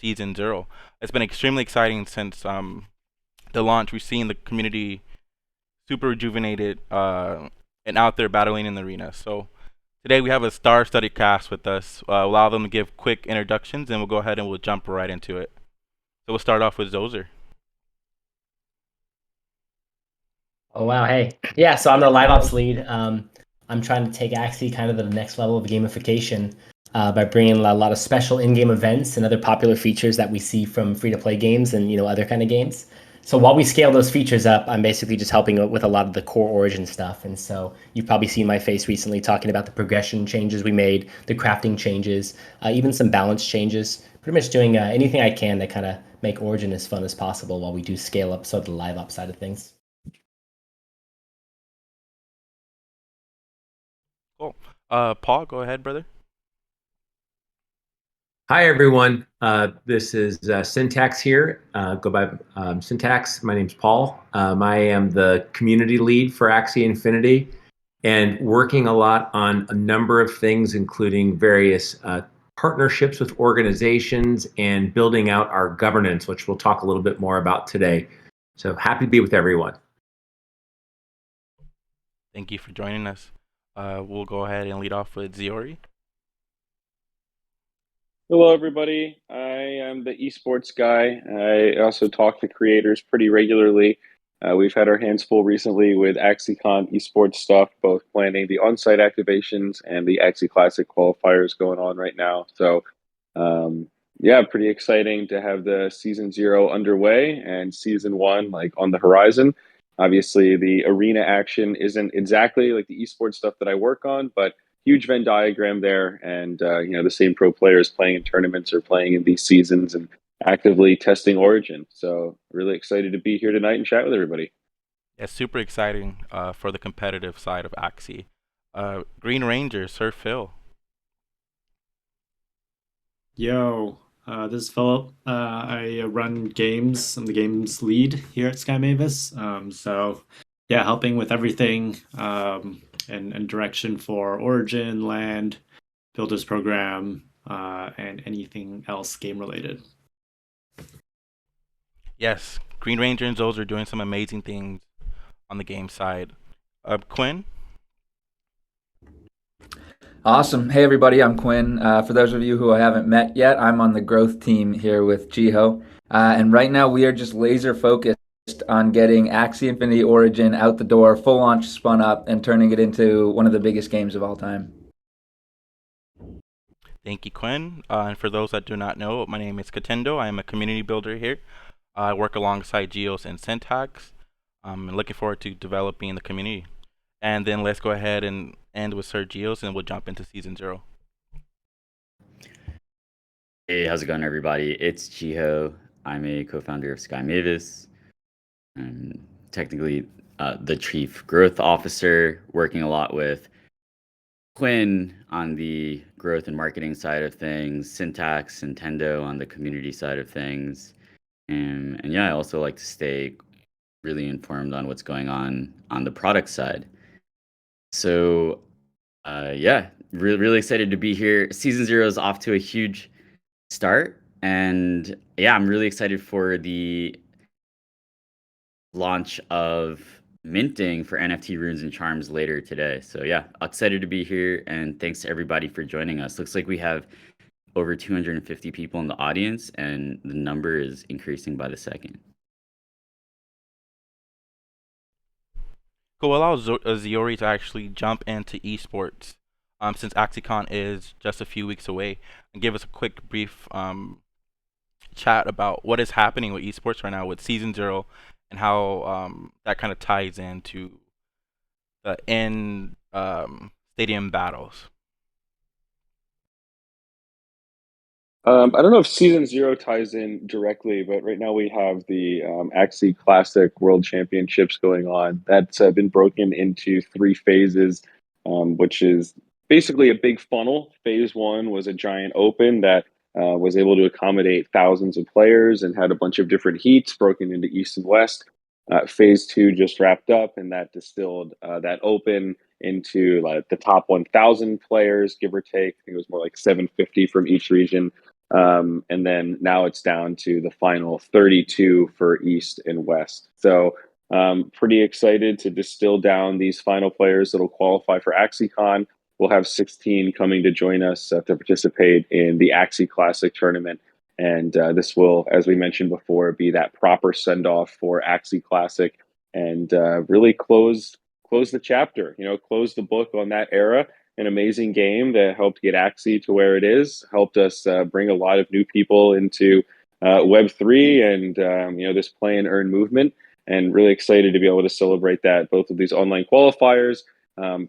Season 0. It's been extremely exciting since the launch. We've seen the community super rejuvenated and out there battling in the arena. So today we have a star-studded cast with us. Allow them to give quick introductions, and we'll go ahead and we'll jump right into it. So we'll start off with Zozer. Oh wow, hey. Yeah, so I'm the live ops lead. I'm trying to take Axie kind of to the next level of gamification by bringing a lot of special in-game events and other popular features that we see from free-to-play games and other kind of games. So while we scale those features up, I'm basically just helping with a lot of the core origin stuff. And so you've probably seen my face recently talking about the progression changes we made, the crafting changes, even some balance changes. Pretty much doing anything I can to kind of make origin as fun as possible while we do scale up sort of the live ops side of things. Cool. Paul, go ahead, brother. Hi, everyone. This is Syntax here. Go by Syntax. My name's Paul. I am the community lead for Axie Infinity and working a lot on a number of things, including various partnerships with organizations and building out our governance, which we'll talk a little bit more about today. So happy to be with everyone. Thank you for joining us. We'll go ahead and lead off with Ziori. Hello, everybody. I am the esports guy. I also talk to creators pretty regularly. We've had our hands full recently with AxieCon esports stuff, both planning the on-site activations and the Axie Classic qualifiers going on right now. So, yeah, pretty exciting to have the Season 0 underway and Season 1 like on the horizon. Obviously, the arena action isn't exactly like the esports stuff that I work on, but huge Venn diagram there, and the same pro players playing in tournaments or playing in these seasons and actively testing Origin. So really excited to be here tonight and chat with everybody. Yeah, super exciting for the competitive side of Axie. Green Ranger, Sir Phil. Yo, this is Philip. I run games. I'm the games lead here at Sky Mavis. So yeah, helping with everything and direction for Origin, Land, Builders Program, and anything else game related. Yes, Green Ranger and Zoles are doing some amazing things on the game side. Quinn. Awesome. Hey, everybody, I'm Quinn. For those of you who I haven't met yet, I'm on the growth team here with Jiho. And right now, we are just laser focused on getting Axie Infinity Origin out the door, full launch spun up, and turning it into one of the biggest games of all time. Thank you, Quinn. And for those that do not know, my name is Katendo. I am a community builder here. I work alongside Geos and Syntax. I'm looking forward to developing the community. And then let's go ahead and end with Sir Geos, and we'll jump into Season 0. Hey, how's it going, everybody? It's Jiho. I'm a co-founder of Sky Mavis. I'm technically the chief growth officer, working a lot with Quinn on the growth and marketing side of things, Syntax, Nintendo on the community side of things. And yeah, I also like to stay really informed on what's going on the product side. So yeah, really excited to be here. Season 0 is off to a huge start, and yeah, I'm really excited for the launch of minting for NFT runes and charms later today. So yeah, excited to be here, and thanks to everybody for joining us. Looks like we have over 250 people in the audience, and the number is increasing by the second. Cool. We'll allow Ziori to actually jump into esports since AxieCon is just a few weeks away, and give us a quick, brief chat about what is happening with esports right now with Season 0 and how that kind of ties into the end stadium battles. I don't know if Season 0 ties in directly, but right now we have the Axie Classic World Championships going on. That's been broken into 3 phases, which is basically a big funnel. Phase 1 was a giant open that was able to accommodate thousands of players and had a bunch of different heats broken into East and West. Phase 2 just wrapped up, and that distilled that open into like the top 1,000 players, give or take. I think it was more like 750 from each region. And then now it's down to the final 32 for East and West. So pretty excited to distill down these final players that'll qualify for AxieCon. We'll have 16 coming to join us to participate in the Axie Classic tournament. And this will, as we mentioned before, be that proper send-off for Axie Classic and really close the chapter, close the book on that era. An amazing game that helped get Axie to where it is, helped us bring a lot of new people into Web3 and this play and earn movement, and really excited to be able to celebrate that. Both of these online qualifiers,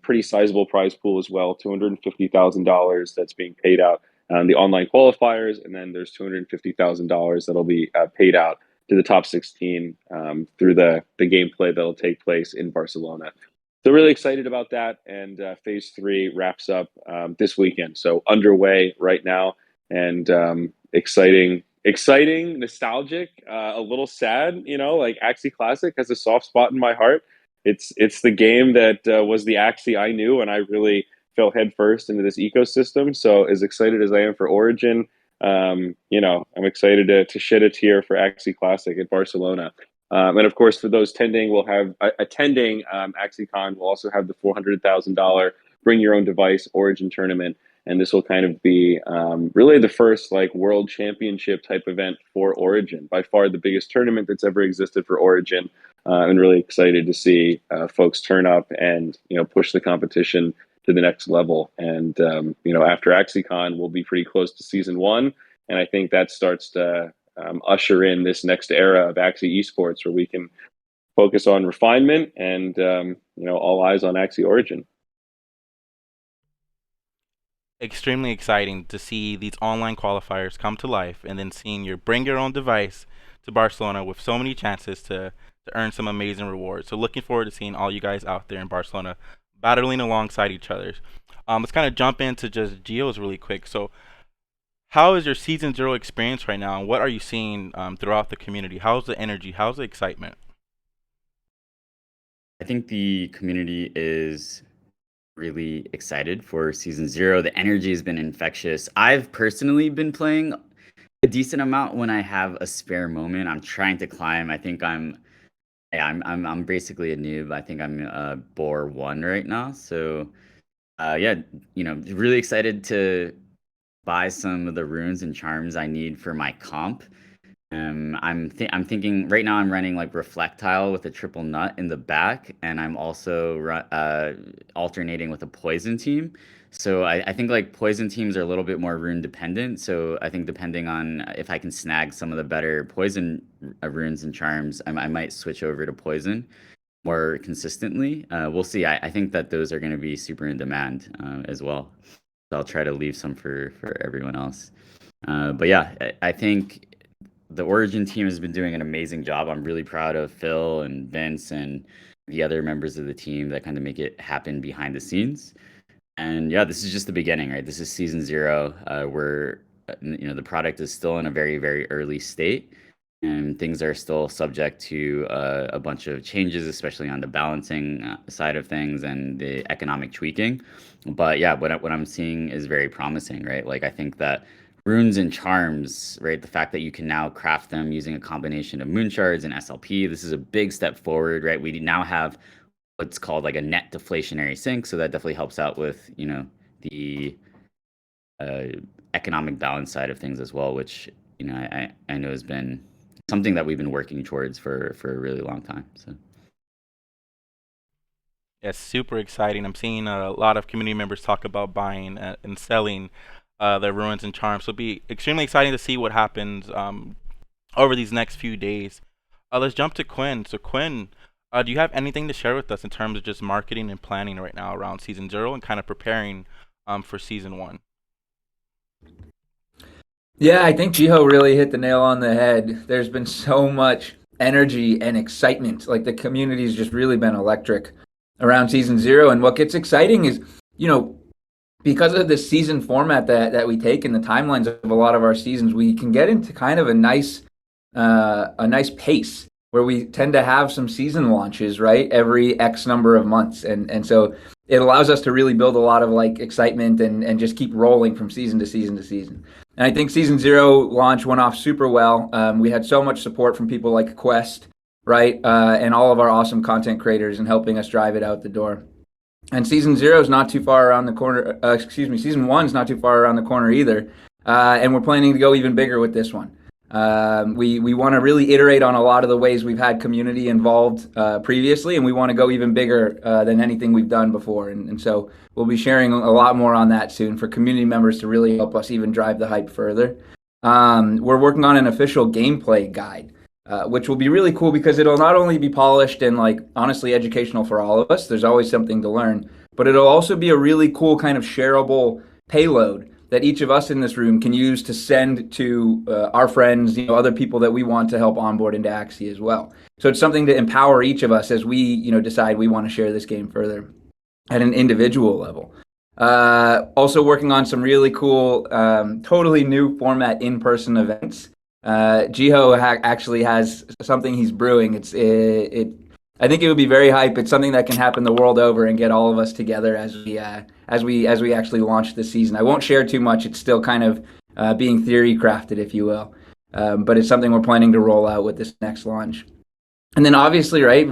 pretty sizable prize pool as well, $250,000 that's being paid out on the online qualifiers, and then there's $250,000 that'll be paid out to the top 16 through the gameplay that'll take place in Barcelona. So really excited about that, and phase 3 wraps up this weekend. So underway right now, and exciting, nostalgic, a little sad. Like Axie Classic has a soft spot in my heart. It's the game that was the Axie I knew, and I really fell headfirst into this ecosystem. So as excited as I am for Origin, I'm excited to shed a tear for Axie Classic at Barcelona. And of course, for those attending AxieCon, we'll also have the $400,000 Bring Your Own Device Origin tournament, and this will kind of be really the first world championship type event for Origin. By far, the biggest tournament that's ever existed for Origin, and really excited to see folks turn up and push the competition to the next level. And after AxieCon, we'll be pretty close to season 1, and I think that starts to usher in this next era of Axie esports, where we can focus on refinement and all eyes on Axie Origin. Extremely exciting to see these online qualifiers come to life, and then seeing your Bring Your Own Device to Barcelona with so many chances to earn some amazing rewards. So looking forward to seeing all you guys out there in Barcelona battling alongside each other. Let's kind of jump into just Geos really quick. So how is your Season 0 experience right now, and what are you seeing throughout the community? How's the energy? How's the excitement? I think the community is really excited for Season 0. The energy has been infectious. I've personally been playing a decent amount when I have a spare moment. I'm trying to climb. I think I'm basically a noob. I think I'm Boar 1 right now. So really excited to buy some of the runes and charms I need for my comp. I'm thinking right now I'm running Reflectile with a triple nut in the back, and I'm also alternating with a poison team. So I think poison teams are a little bit more rune dependent. So I think depending on if I can snag some of the better poison runes and charms, I might switch over to poison more consistently. We'll see. I think that those are going to be super in demand as well. So I'll try to leave some for everyone else. But yeah, I think the Origin team has been doing an amazing job. I'm really proud of Phil and Vince and the other members of the team that kind of make it happen behind the scenes. And yeah, this is just the beginning, right? This is Season 0. Where the product is still in a very, very early state, and things are still subject to a bunch of changes, especially on the balancing side of things and the economic tweaking. But yeah, what I'm seeing is very promising, right? I think that runes and charms, right? The fact that you can now craft them using a combination of moon shards and SLP, this is a big step forward, right? We now have what's called a net deflationary sink, so that definitely helps out with the economic balance side of things as well, which I know has been something that we've been working towards for a really long time. So yeah, super exciting. I'm seeing a lot of community members talk about buying and selling their ruins and charms. So it'll be extremely exciting to see what happens over these next few days. Let's jump to Quinn. So Quinn, do you have anything to share with us in terms of just marketing and planning right now around Season 0 and kind of preparing for Season 1? Yeah, I think Jiho really hit the nail on the head. There's been so much energy and excitement. The community's just really been electric around Season 0. And what gets exciting is, because of the season format that we take in the timelines of a lot of our seasons, we can get into kind of a nice pace where we tend to have some season launches, right, every X number of months. And so it allows us to really build a lot of like excitement and just keep rolling from season to season to season. And I think season 0 launch went off super well. We had so much support from people like Quest, right, and all of our awesome content creators in helping us drive it out the door. And season 0 is not too far around the corner. Season 1 is not too far around the corner either. And we're planning to go even bigger with this one. We want to really iterate on a lot of the ways we've had community involved previously, and we want to go even bigger than anything we've done before. And so we'll be sharing a lot more on that soon for community members to really help us even drive the hype further. We're working on an official gameplay guide, which will be really cool because it'll not only be polished and like honestly educational for all of us, there's always something to learn, but it'll also be a really cool kind of shareable payload that each of us in this room can use to send to our friends, other people that we want to help onboard into Axie as well. So it's something to empower each of us as we, decide we want to share this game further at an individual level. Also working on some really cool, totally new format in-person events. Jiho actually has something he's brewing. I think it would be very hype. It's something that can happen the world over and get all of us together as we actually launch this season. I won't share too much. It's still kind of being theory crafted, if you will. But it's something we're planning to roll out with this next launch. And then obviously, right,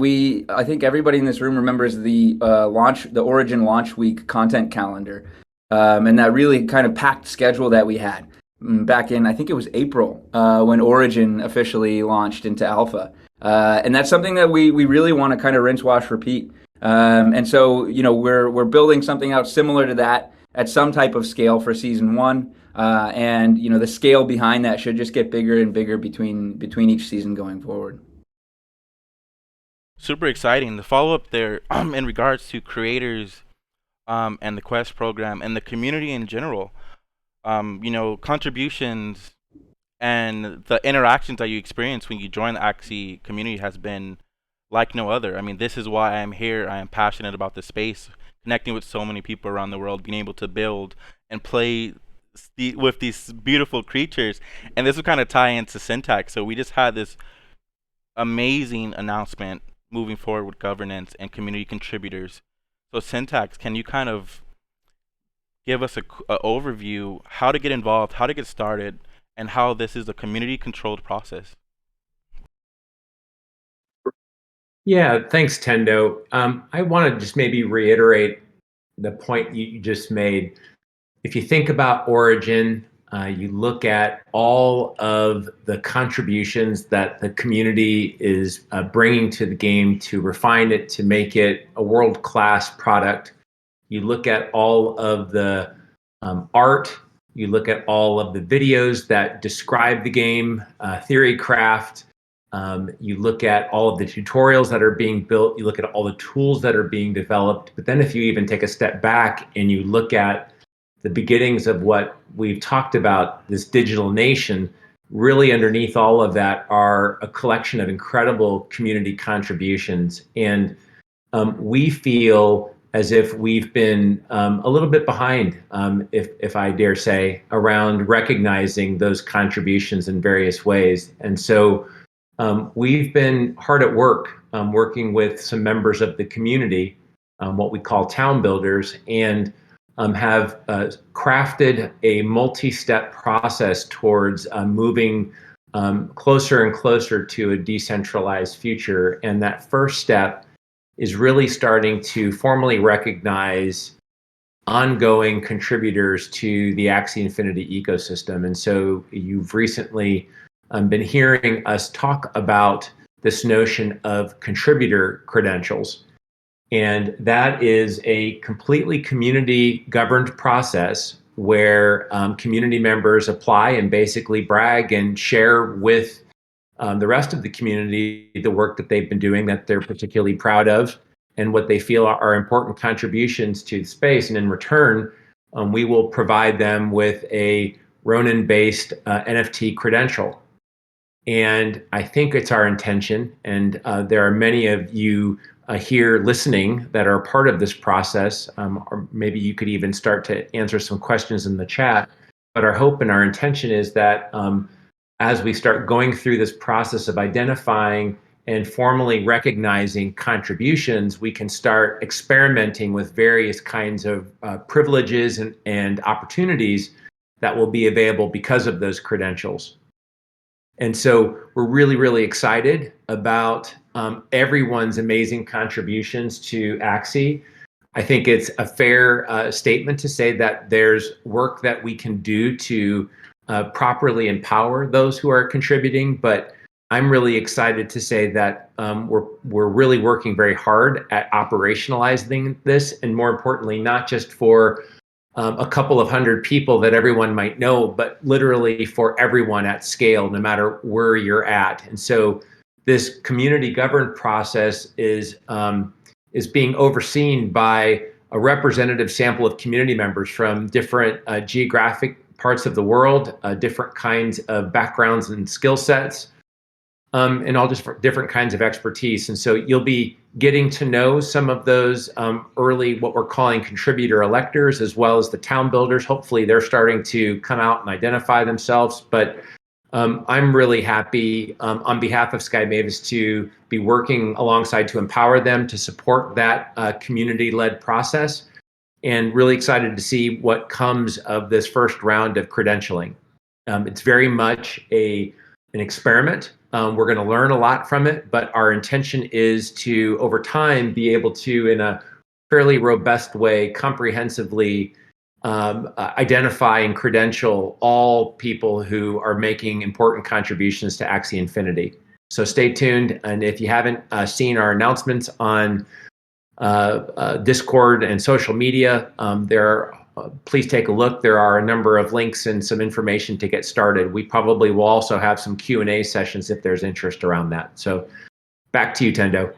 I think everybody in this room remembers the Origin launch week content calendar, and that really kind of packed schedule that we had back in, I think it was April, when Origin officially launched into alpha. And that's something that we really want to kind of rinse, wash, repeat. And so, we're building something out similar to that at some type of scale for season 1. And, the scale behind that should just get bigger and bigger between each season going forward. Super exciting. The follow-up there in regards to creators and the Quest program and the community in general, contributions and the interactions that you experience when you join the Axie community has been like no other. I mean, this is why I'm here. I am passionate about the space, connecting with so many people around the world, being able to build and play with these beautiful creatures. And this will kind of tie into Syntax. So we just had this amazing announcement moving forward with governance and community contributors. So Syntax, can you kind of give us a overview how to get involved, how to get started, and how this is a community-controlled process? Yeah, thanks, Tendo. I want to just maybe reiterate the point you just made. If you think about Origin, you look at all of the contributions that the community is bringing to the game to refine it, to make it a world-class product. You look at all of the art, you look at all of the videos that describe the game, theory craft, you look at all of the tutorials that are being built, you look at all the tools that are being developed. But then if you even take a step back and you look at the beginnings of what we've talked about, this digital nation, really underneath all of that are a collection of incredible community contributions. And we feel as if we've been a little bit behind, if I dare say, around recognizing those contributions in various ways. And so we've been hard at work working with some members of the community, what we call town builders, and have crafted a multi-step process towards moving closer and closer to a decentralized future. And that first step is really starting to formally recognize ongoing contributors to the Axie Infinity ecosystem. And so you've recently been hearing us talk about this notion of contributor credentials. And that is a completely community governed process where community members apply and basically brag and share with the rest of the community the work that they've been doing that they're particularly proud of and what they feel are important contributions to the space. And in return, we will provide them with a Ronin-based NFT credential. And I think it's our intention, and there are many of you here listening that are part of this process, or maybe you could even start to answer some questions in the chat. But our hope and our intention is that as we start going through this process of identifying and formally recognizing contributions, we can start experimenting with various kinds of privileges and opportunities that will be available because of those credentials. And so we're really, really excited about everyone's amazing contributions to Axie. I think it's a fair statement to say that there's work that we can do to properly empower those who are contributing, but I'm really excited to say that we're really working very hard at operationalizing this, and more importantly, not just for a couple of hundred people that everyone might know, but literally for everyone at scale, no matter where you're at. And so this community governed process is being overseen by a representative sample of community members from different geographic parts of the world, different kinds of backgrounds and skill sets, and all just different kinds of expertise. And so you'll be getting to know some of those early, what we're calling contributor electors, as well as the town builders. Hopefully they're starting to come out and identify themselves. But I'm really happy on behalf of Sky Mavis to be working alongside to empower them to support that community-led process, and really excited to see what comes of this first round of credentialing. It's very much an experiment. We're going to learn a lot from it, but our intention is to, over time, be able to, in a fairly robust way, comprehensively identify and credential all people who are making important contributions to Axie Infinity. So stay tuned, and if you haven't seen our announcements on Discord and social media, please take a look. There are a number of links and some information to get started. We probably will also have some Q&A sessions if there's interest around that. So back to you, Tendo.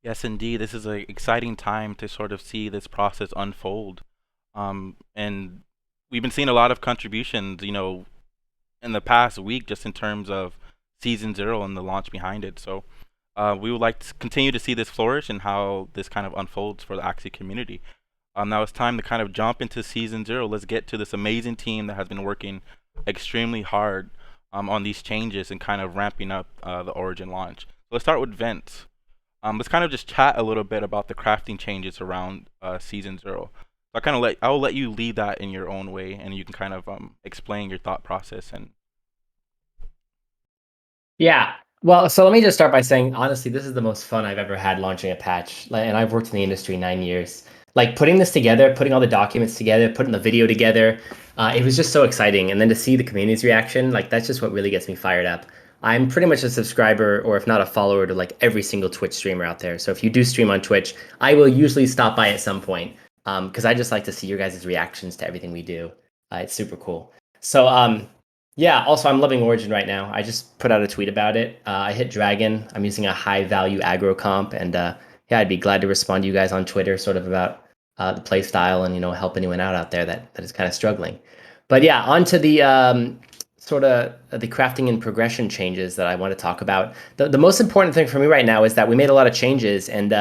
Yes, indeed. This is an exciting time to sort of see this process unfold. And we've been seeing a lot of contributions, in the past week, just in terms of Season 0 and the launch behind it. So we would like to continue to see this flourish and how this kind of unfolds for the Axie community. Now it's time to kind of jump into Season 0. Let's get to this amazing team that has been working extremely hard on these changes and kind of ramping up the Origin launch. So let's start with Vince. Let's kind of just chat a little bit about the crafting changes around Season 0. So I will let you lead that in your own way, and you can kind of explain your thought process. And Yeah. Well, so let me just start by saying, honestly, this is the most fun I've ever had launching a patch. And I've worked in the industry 9 years. Like putting this together, putting all the documents together, putting the video together, it was just so exciting. And then to see the community's reaction, like that's just what really gets me fired up. I'm pretty much a subscriber, or if not a follower, to like every single Twitch streamer out there. So if you do stream on Twitch, I will usually stop by at some point, because I just like to see your guys' reactions to everything we do. It's super cool. So yeah, also I'm loving Origin right now. I just put out a tweet about it. I hit Dragon. I'm using a high value aggro comp, and yeah, I'd be glad to respond to you guys on Twitter sort of about the play style and, help anyone out there that is kind of struggling. But yeah, on to the sort of the crafting and progression changes that I want to talk about. The most important thing for me right now is that we made a lot of changes, and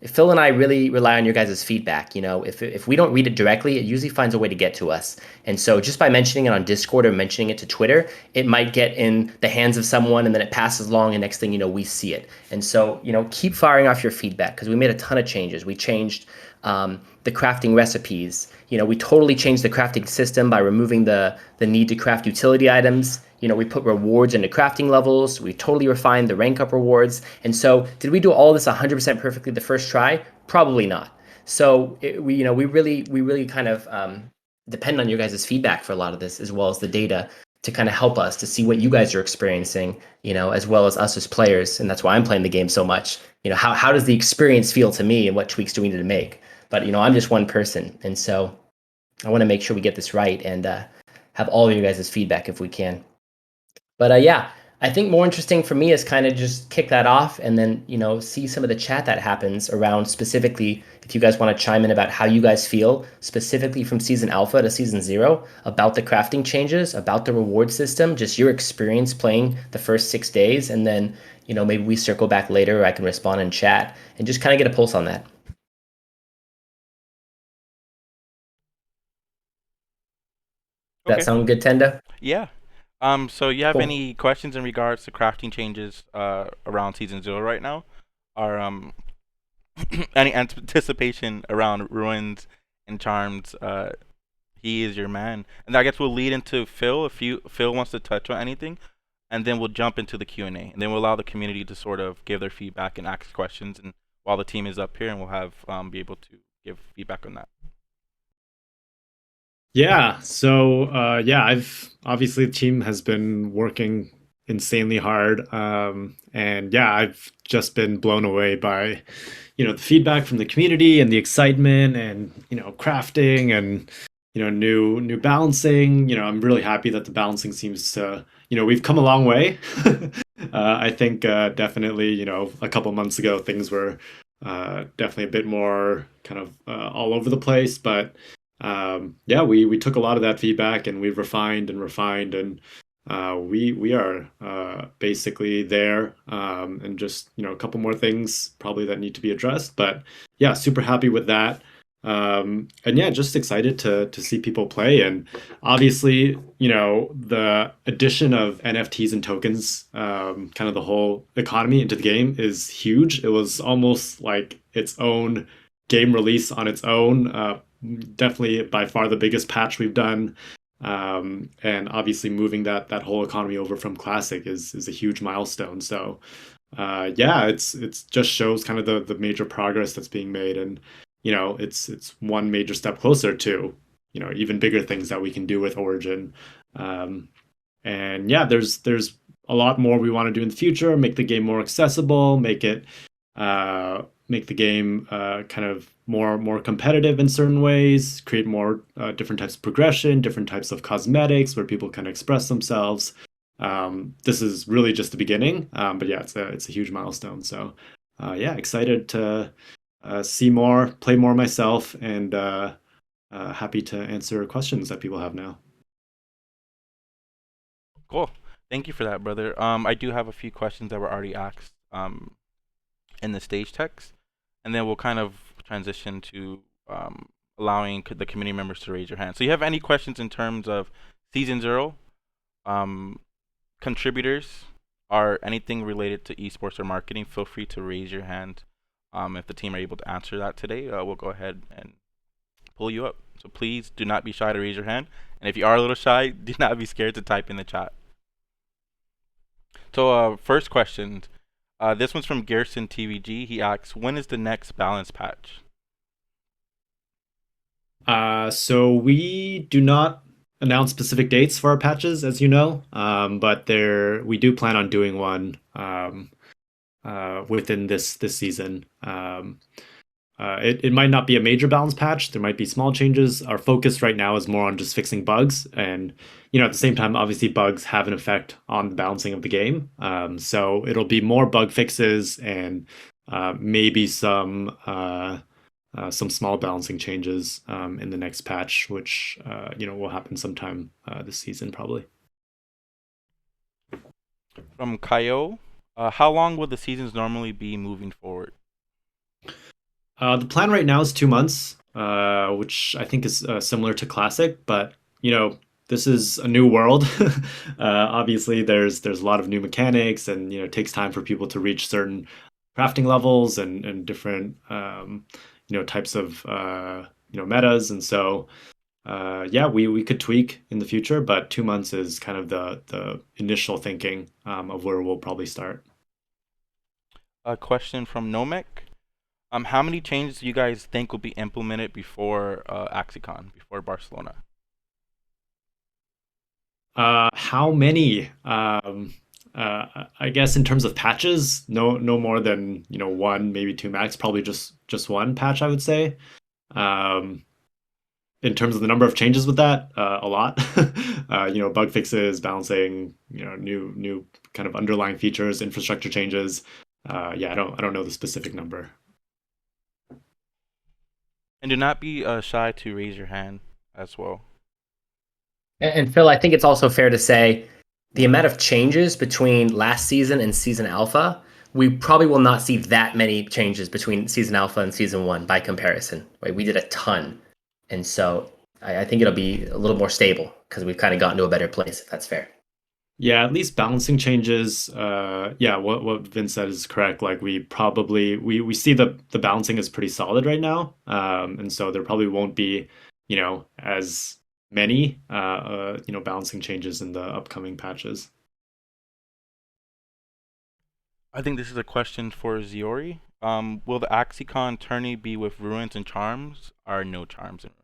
Phil and I really rely on your guys' feedback. If we don't read it directly, it usually finds a way to get to us. And so just by mentioning it on Discord or mentioning it to Twitter, it might get in the hands of someone, and then it passes along, and next thing you know, we see it. And so, keep firing off your feedback, because we made a ton of changes. We changed the crafting recipes. We totally changed the crafting system by removing the need to craft utility items. We put rewards into crafting levels. We totally refined the rank up rewards. And so did we do all this 100% perfectly the first try? Probably not. So we really kind of depend on your guys' feedback for a lot of this, as well as the data, to kind of help us to see what you guys are experiencing, as well as us as players. And that's why I'm playing the game so much. How does the experience feel to me, and what tweaks do we need to make? But, I'm just one person. And so I want to make sure we get this right, and have all of you guys' feedback if we can. But yeah, I think more interesting for me is kind of just kick that off, and then, see some of the chat that happens around, specifically, if you guys want to chime in about how you guys feel specifically from Season Alpha to Season 0 about the crafting changes, about the reward system, just your experience playing the first 6 days. And then, maybe we circle back later, or I can respond in chat and just kind of get a pulse on that. Does that sound good, Tendo? yeah, So you have Cool. any questions in regards to crafting changes around season 0 right now? Or any anticipation around ruins and charms? He is your man, and I guess we'll lead into Phil if Phil wants to touch on anything, and then we'll jump into the Q&A, and then we'll allow the community to sort of give their feedback and ask questions, and while the team is up here, and we'll have be able to give feedback on that. Yeah. So I've obviously the team has been working insanely hard, and yeah, I've just been blown away by the feedback from the community and the excitement and crafting and new balancing. I'm really happy that the balancing seems to we've come a long way. I think definitely a couple months ago things were definitely a bit more kind of all over the place, but yeah, we took a lot of that feedback and we've refined and we are basically there, and just a couple more things probably that need to be addressed, but yeah, super happy with that. And yeah, just excited to see people play, and obviously the addition of NFTs and tokens, kind of the whole economy into the game is huge. It was almost like its own game release on its own. Definitely by far the biggest patch we've done, and obviously moving that whole economy over from classic is a huge milestone. So yeah, it's just shows kind of the major progress that's being made, and it's one major step closer to even bigger things that we can do with Origin. And yeah, there's a lot more we want to do in the future. Make the game more accessible, make the game kind of more competitive in certain ways, create more different types of progression, different types of cosmetics where people can express themselves. This is really just the beginning, but yeah, it's a huge milestone. So yeah, excited to see more, play more myself, and happy to answer questions that people have now. Cool. Thank you for that, brother. I do have a few questions that were already asked in the stage text, and then we'll kind of transition to allowing the community members to raise your hand. So you have any questions in terms of Season 0, contributors, or anything related to esports or marketing, feel free to raise your hand. If the team are able to answer that today, we'll go ahead and pull you up. So please do not be shy to raise your hand. And if you are a little shy, do not be scared to type in the chat. So first question, this one's from Gerson TVG. He asks, when is the next balance patch? So we do not announce specific dates for our patches, as you know, but we do plan on doing one within this season. It might not be a major balance patch. There might be small changes. Our focus right now is more on just fixing bugs, and at the same time, obviously bugs have an effect on the balancing of the game. So it'll be more bug fixes and maybe some small balancing changes in the next patch, which will happen sometime this season probably. From Kaio, how long will the seasons normally be moving forward? The plan right now is 2 months, which I think is similar to Classic, but this is a new world. Obviously, there's a lot of new mechanics, and it takes time for people to reach certain crafting levels and different types of metas, and so yeah, we could tweak in the future, but 2 months is kind of the initial thinking of where we'll probably start. A question from Nomek. How many changes do you guys think will be implemented before AxieCon, before Barcelona? How many? I guess in terms of patches, no more than 1, maybe 2 max. Probably just 1 patch, I would say. In terms of the number of changes with that, a lot. Bug fixes, balancing, new kind of underlying features, infrastructure changes. Yeah, I don't know the specific number. And do not be shy to raise your hand as well. And Phil, I think it's also fair to say the amount of changes between last season and season alpha, we probably will not see that many changes between season alpha and season 1 by comparison. Right? We did a ton. And so I think it'll be a little more stable because we've kind of gotten to a better place, if that's fair. Yeah, at least balancing changes. Yeah, what Vince said is correct. Like we see the balancing is pretty solid right now, and so there probably won't be, as many balancing changes in the upcoming patches. I think this is a question for Ziori. Will the AxieCon tourney be with ruins and charms, or no charms and ruins?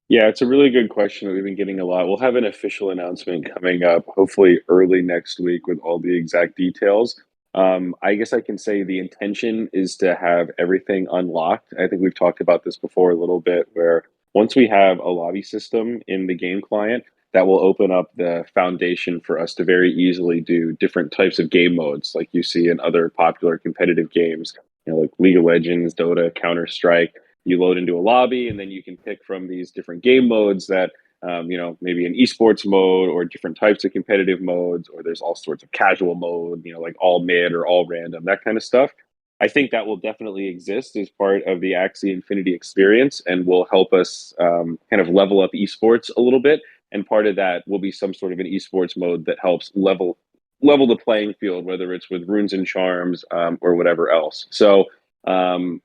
Yeah, it's a really good question that we've been getting a lot. We'll have an official announcement coming up, hopefully early next week, with all the exact details. I guess I can say the intention is to have everything unlocked. I think we've talked about this before a little bit, where once we have a lobby system in the game client, that will open up the foundation for us to very easily do different types of game modes, like you see in other popular competitive games, like League of Legends, Dota, Counter Strike. You load into a lobby, and then you can pick from these different game modes that maybe an esports mode or different types of competitive modes, or there's all sorts of casual mode, like all mid or all random, that kind of stuff. I think that will definitely exist as part of the Axie Infinity experience and will help us kind of level up esports a little bit. And part of that will be some sort of an esports mode that helps level the playing field, whether it's with runes and charms or whatever else. So um,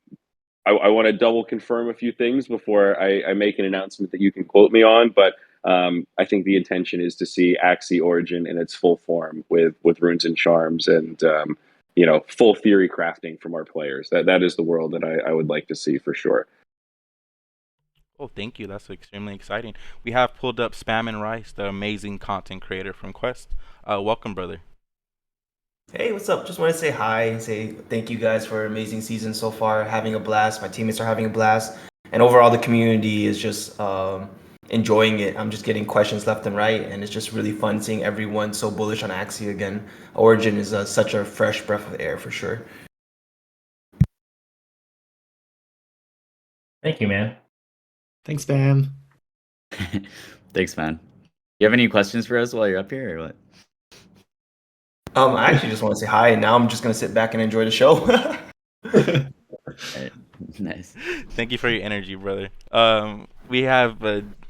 I want to double confirm a few things before I make an announcement that you can quote me on. But I think the intention is to see Axie Origin in its full form with runes and charms and full theory crafting from our players. That is the world that I would like to see for sure. Oh, thank you. That's extremely exciting. We have pulled up Spam and Rice, the amazing content creator from Quest. Welcome, brother. Hey, what's up? Just want to say hi and say thank you guys for an amazing season so far. Having a blast. My teammates are having a blast. And overall, the community is just enjoying it. I'm just getting questions left and right. And it's just really fun seeing everyone so bullish on Axie again. Origin is such a fresh breath of air for sure. Thank you, man. Thanks, Bam. Thanks, man. You have any questions for us while you're up here, or what? I actually just want to say hi, and now I'm just gonna sit back and enjoy the show. Right. Nice. Thank you for your energy, brother. We have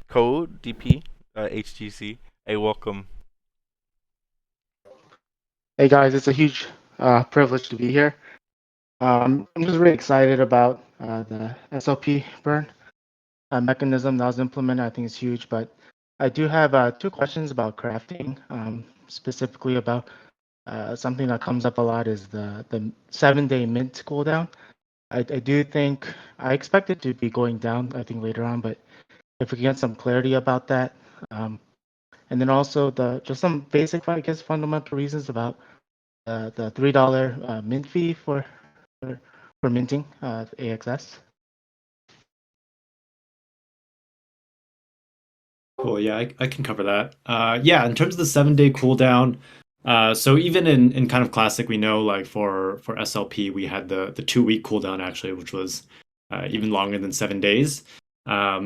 Code DP, HGC. Hey, welcome. Hey guys, it's a huge privilege to be here. I'm just really excited about the SLP burn mechanism that was implemented. I think it's huge, but I do have two questions about crafting, specifically about something that comes up a lot is the 7-day mint cooldown. I do think I expect it to be going down, I think later on, but if we can get some clarity about that. And then also just some basic, I guess, fundamental reasons about the $3 mint fee for minting AXS. Cool. Yeah, I can cover that. Yeah, in terms of the 7-day cooldown, so even in kind of classic, we know like for SLP, we had the 2-week cooldown actually, which was even longer than 7 days.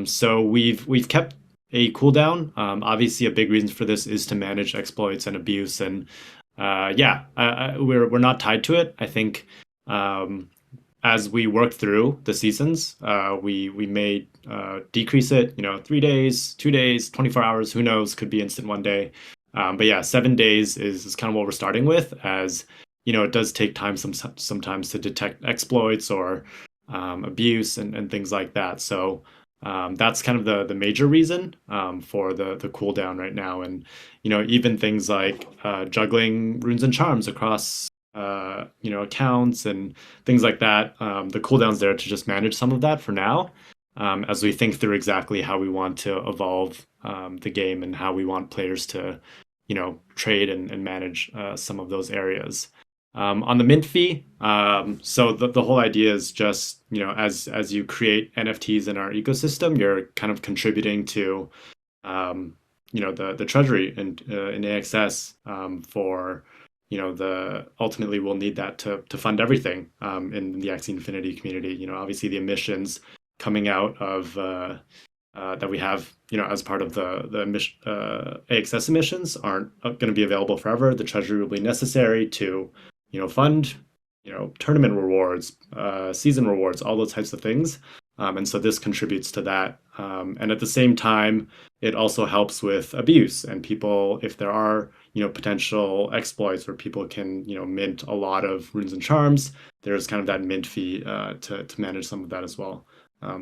So we've kept a cooldown. Obviously, a big reason for this is to manage exploits and abuse, and we're not tied to it. I think as we work through the seasons, we may decrease it. 3 days, 2 days, 24 hours. Who knows? Could be instant one day. But yeah, 7 days is kind of what we're starting with, as it does take time sometimes to detect exploits or abuse and things like that. So that's kind of the major reason for the cooldown right now. And even things like juggling runes and charms across accounts and things like that. The cooldown's there to just manage some of that for now, as we think through exactly how we want to evolve the game and how we want players to trade and manage some of those areas. On the mint fee, so the whole idea is just as you create NFTs in our ecosystem, you're kind of contributing to the treasury and in AXS for ultimately we'll need that to fund everything in the Axie Infinity community. Obviously the emissions coming out of that we have as part of the AXS emissions aren't going to be available forever. The treasury will be necessary to fund tournament rewards, season rewards, all those types of things. And so this contributes to that. And at the same time, it also helps with abuse and people, if there are, potential exploits where people can, mint a lot of runes and charms, there's kind of that mint fee to manage some of that as well.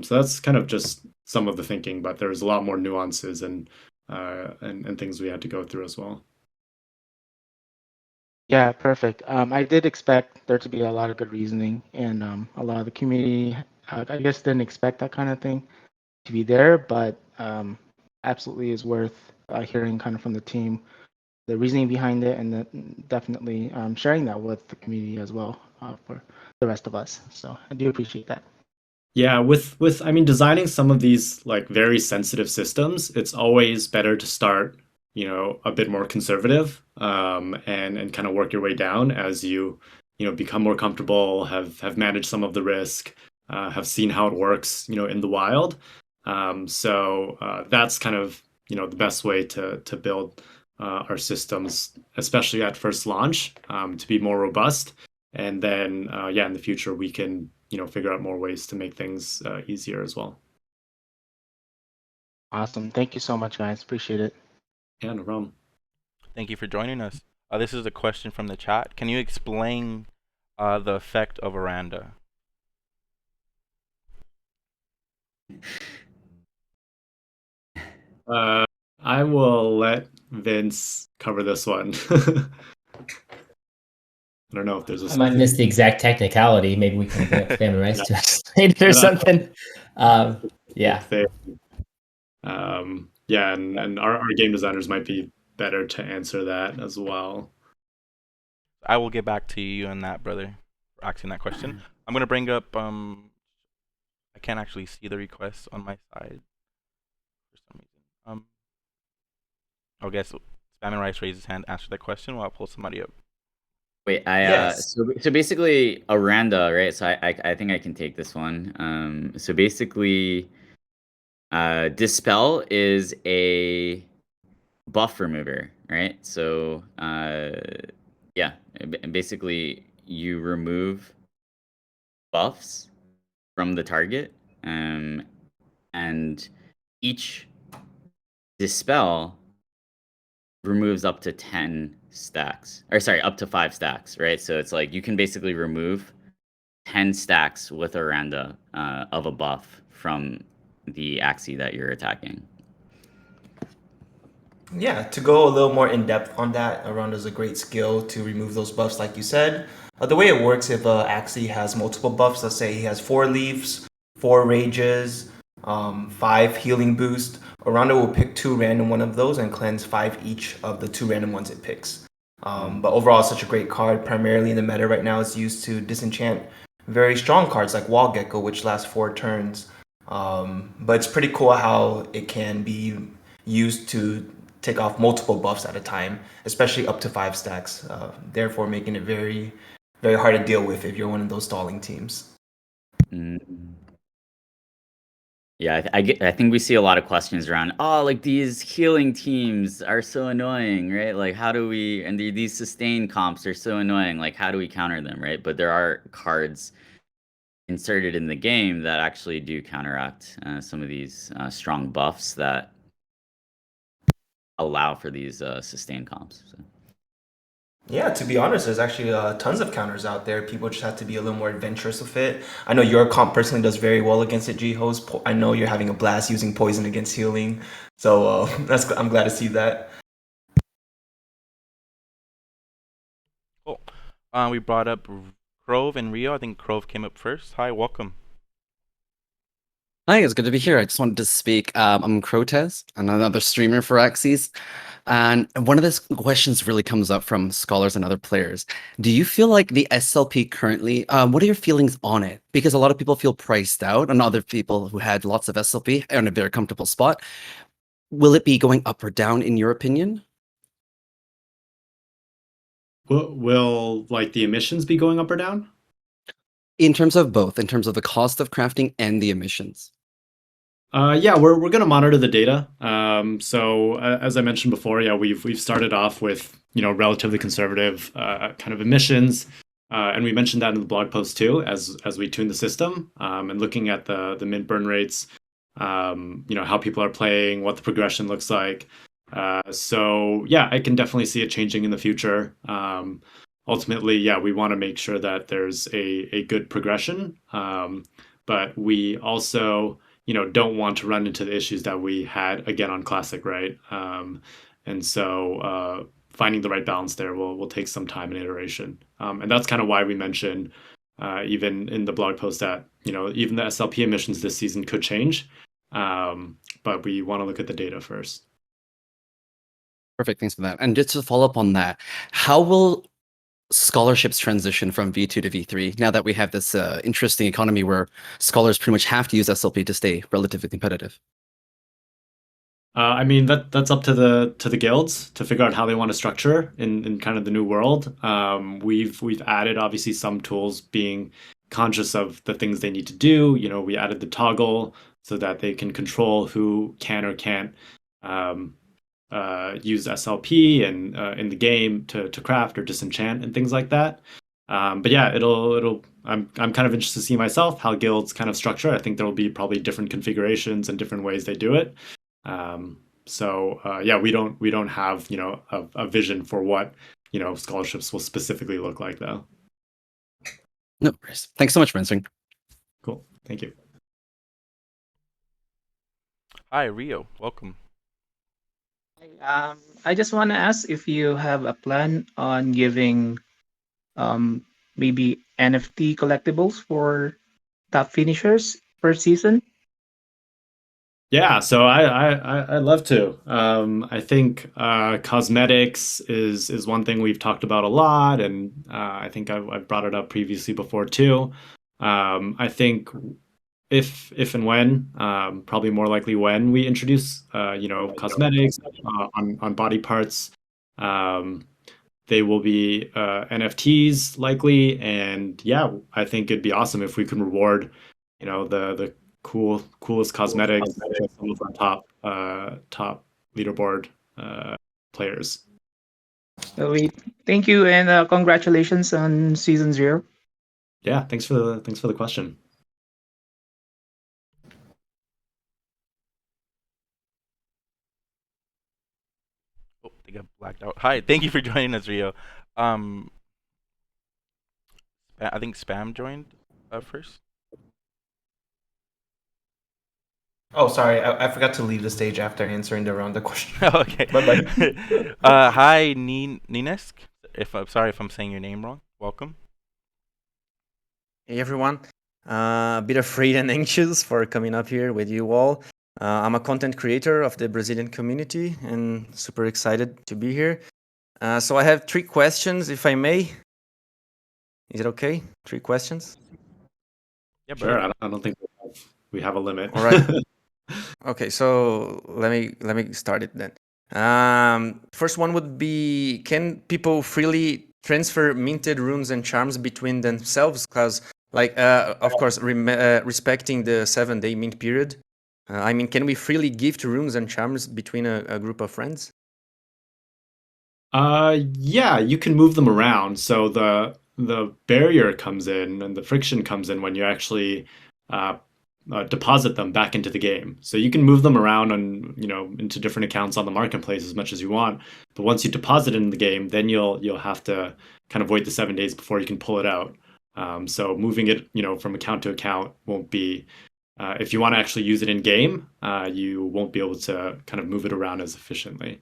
So that's kind of just some of the thinking, but there's a lot more nuances and things we had to go through as well. Yeah, perfect. I did expect there to be a lot of good reasoning, and a lot of the community, I guess, didn't expect that kind of thing to be there, but absolutely is worth hearing kind of from the team, the reasoning behind it, and definitely sharing that with the community as well for the rest of us. So I do appreciate that. Yeah, with I mean, designing some of these like very sensitive systems, it's always better to start, a bit more conservative, and kind of work your way down as you, become more comfortable, have managed some of the risk, have seen how it works, in the wild. So that's kind of, the best way to build our systems, especially at first launch, to be more robust. And then, in the future, we can, figure out more ways to make things easier as well. Awesome. Thank you so much, guys. Appreciate it. Yeah, no problem. Thank you for joining us. This is a question from the chat. Can you explain the effect of Aranda? I will let Vince cover this one. I don't know if there's a. I might miss the exact technicality. Maybe we can bring up Family Rights to explain it or Yeah. something. Yeah. Yeah, and our game designers might be better to answer that as well. I will get back to you on that, brother, for asking that question. I'm gonna bring up. I can't actually see the request on my side for some reason. I guess Spam Rice raised his hand, answer that question while I pull somebody up. Wait, Yes. so basically Aranda, right? So I think I can take this one. So basically, Dispel is a buff remover, right? So yeah, basically you remove buffs from the target, and each Dispel removes up to 10 stacks, or sorry, up to 5 stacks, right? So it's like you can basically remove 10 stacks with Aranda of a buff from the Axie that you're attacking. Yeah, to go a little more in depth on that, Aranda's a great skill to remove those buffs, like you said. The way it works, if Axie has multiple buffs, let's say he has 4 leaves, 4 rages, 5 healing boost, Aranda will pick 2 random one of those and cleanse 5 each of the 2 random ones it picks. But overall, it's such a great card. Primarily in the meta right now, it's used to disenchant very strong cards like Wall Gecko, which lasts 4 turns. But it's pretty cool how it can be used to take off multiple buffs at a time, especially up to 5 stacks, therefore making it very, very hard to deal with if you're one of those stalling teams. Yeah, I think we see a lot of questions around, like these healing teams are so annoying, right? Like how do we, and these sustain comps are so annoying, like how do we counter them, right? But there are cards inserted in the game that actually do counteract some of these strong buffs that allow for these sustain comps. So. Yeah, to be honest, there's actually tons of counters out there. People just have to be a little more adventurous with it. I know your comp personally does very well against it, G-Host. I know you're having a blast using poison against healing. So I'm glad to see that. Cool. We brought up Crove and Rio. I think Crove came up first. Hi, welcome. Hi, it's good to be here. I just wanted to speak. I'm Crotez, and another streamer for Axies. And one of the questions really comes up from scholars and other players. Do you feel like the SLP currently, what are your feelings on it? Because a lot of people feel priced out, and other people who had lots of SLP are in a very comfortable spot. Will it be going up or down, in your opinion? Will like the emissions be going up or down? In terms of both, in terms of the cost of crafting and the emissions. Yeah, we're going to monitor the data. So as I mentioned before, yeah, we've started off with relatively conservative kind of emissions. And we mentioned that in the blog post too, as we tune the system, and looking at the mint burn rates, how people are playing, what the progression looks like. So yeah, I can definitely see it changing in the future. Ultimately, yeah, we want to make sure that there's a good progression, but we also don't want to run into the issues that we had again on Classic, right? And so finding the right balance there will take some time and iteration. And that's kind of why we mentioned even in the blog post that even the SLP emissions this season could change, but we want to look at the data first. Perfect. Thanks for that. And just to follow up on that, how will scholarships transition from V2 to V3 now that we have this interesting economy where scholars pretty much have to use SLP to stay relatively competitive? I mean that's up to the guilds to figure out how they want to structure in kind of the new world. We've added obviously some tools, being conscious of the things they need to do. We added the toggle so that they can control who can or can't use SLP and in the game to craft or disenchant and things like that. But yeah, I'm kind of interested to see myself how guilds kind of structure. I think there will be probably different configurations and different ways they do it. Yeah, we don't have a vision for what scholarships will specifically look like though. No worries. Thanks so much for answering. Cool, thank you. Hi, Rio. Welcome. I just want to ask if you have a plan on giving maybe NFT collectibles for top finishers per season. Yeah, so I'd love to. I think cosmetics is one thing we've talked about a lot, and I think I've brought it up previously before too. I think if and when, probably more likely when we introduce cosmetics on body parts, they will be NFTs likely, and yeah, I think it'd be awesome if we could reward the coolest cosmetics for some of our top leaderboard players. Wait, thank you and congratulations on season 0. Yeah, thanks for the question. Oh, they got blacked out. Hi, thank you for joining us, Rio. I think Spam joined first. Oh, sorry, I forgot to leave the stage after answering the round of questions. Okay. Bye-bye. Hi, Ninesk. If I'm sorry if I'm saying your name wrong. Welcome. Hey everyone, a bit afraid and anxious for coming up here with you all. I'm a content creator of the Brazilian community and super excited to be here. So I have 3 questions, if I may. Is it okay? 3 questions? Yeah, Sure. I don't think we have a limit. All right. Okay, so let me start it then. First one would be: can people freely transfer minted runes and charms between themselves? Because, of course, respecting the 7-day mint period. I mean, can we freely gift runes and charms between a group of friends? Yeah, you can move them around. So the barrier comes in and the friction comes in when you actually deposit them back into the game. So you can move them around into different accounts on the marketplace as much as you want. But once you deposit it in the game, then you'll have to kind of wait the 7 days before you can pull it out. So moving it from account to account won't be. If you want to actually use it in game, you won't be able to kind of move it around as efficiently.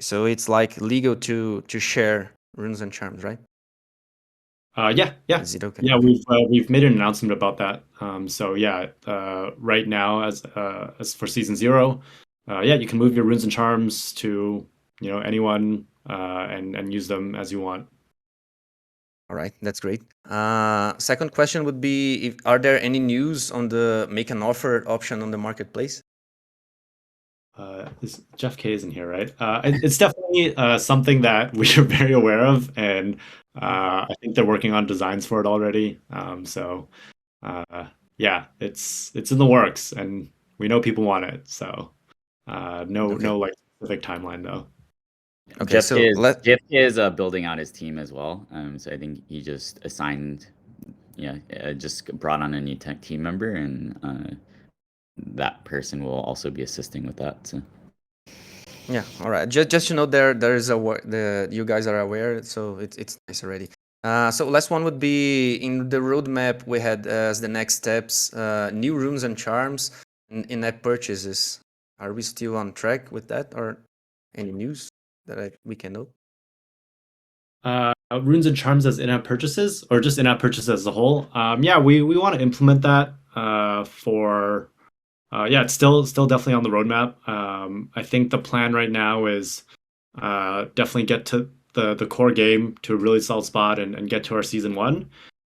So it's like legal to share runes and charms, right? Yeah. Is it okay? Yeah, we've made an announcement about that. So yeah, right now as for season 0, yeah, you can move your runes and charms to anyone and use them as you want. All right, that's great. Second question would be: are there any news on the make an offer option on the marketplace? Jeff K isn't here, right? It's definitely something that we are very aware of, and I think they're working on designs for it already. So yeah, it's in the works, and we know people want it. So no like specific timeline though. Okay, so JFK is building out his team as well. So I think he just assigned, just brought on a new tech team member, and that person will also be assisting with that. So. Yeah, all right. Just to know, there is you guys are aware, so it's nice already. So last one would be in the roadmap we had as the next steps, new runes and charms and in-app purchases. Are we still on track with that, or any news that we can know? Runes and charms as in-app purchases, or just in-app purchases as a whole. Yeah, we want to implement that it's still definitely on the roadmap. I think the plan right now is definitely get to the core game to a really solid spot and get to our season 1.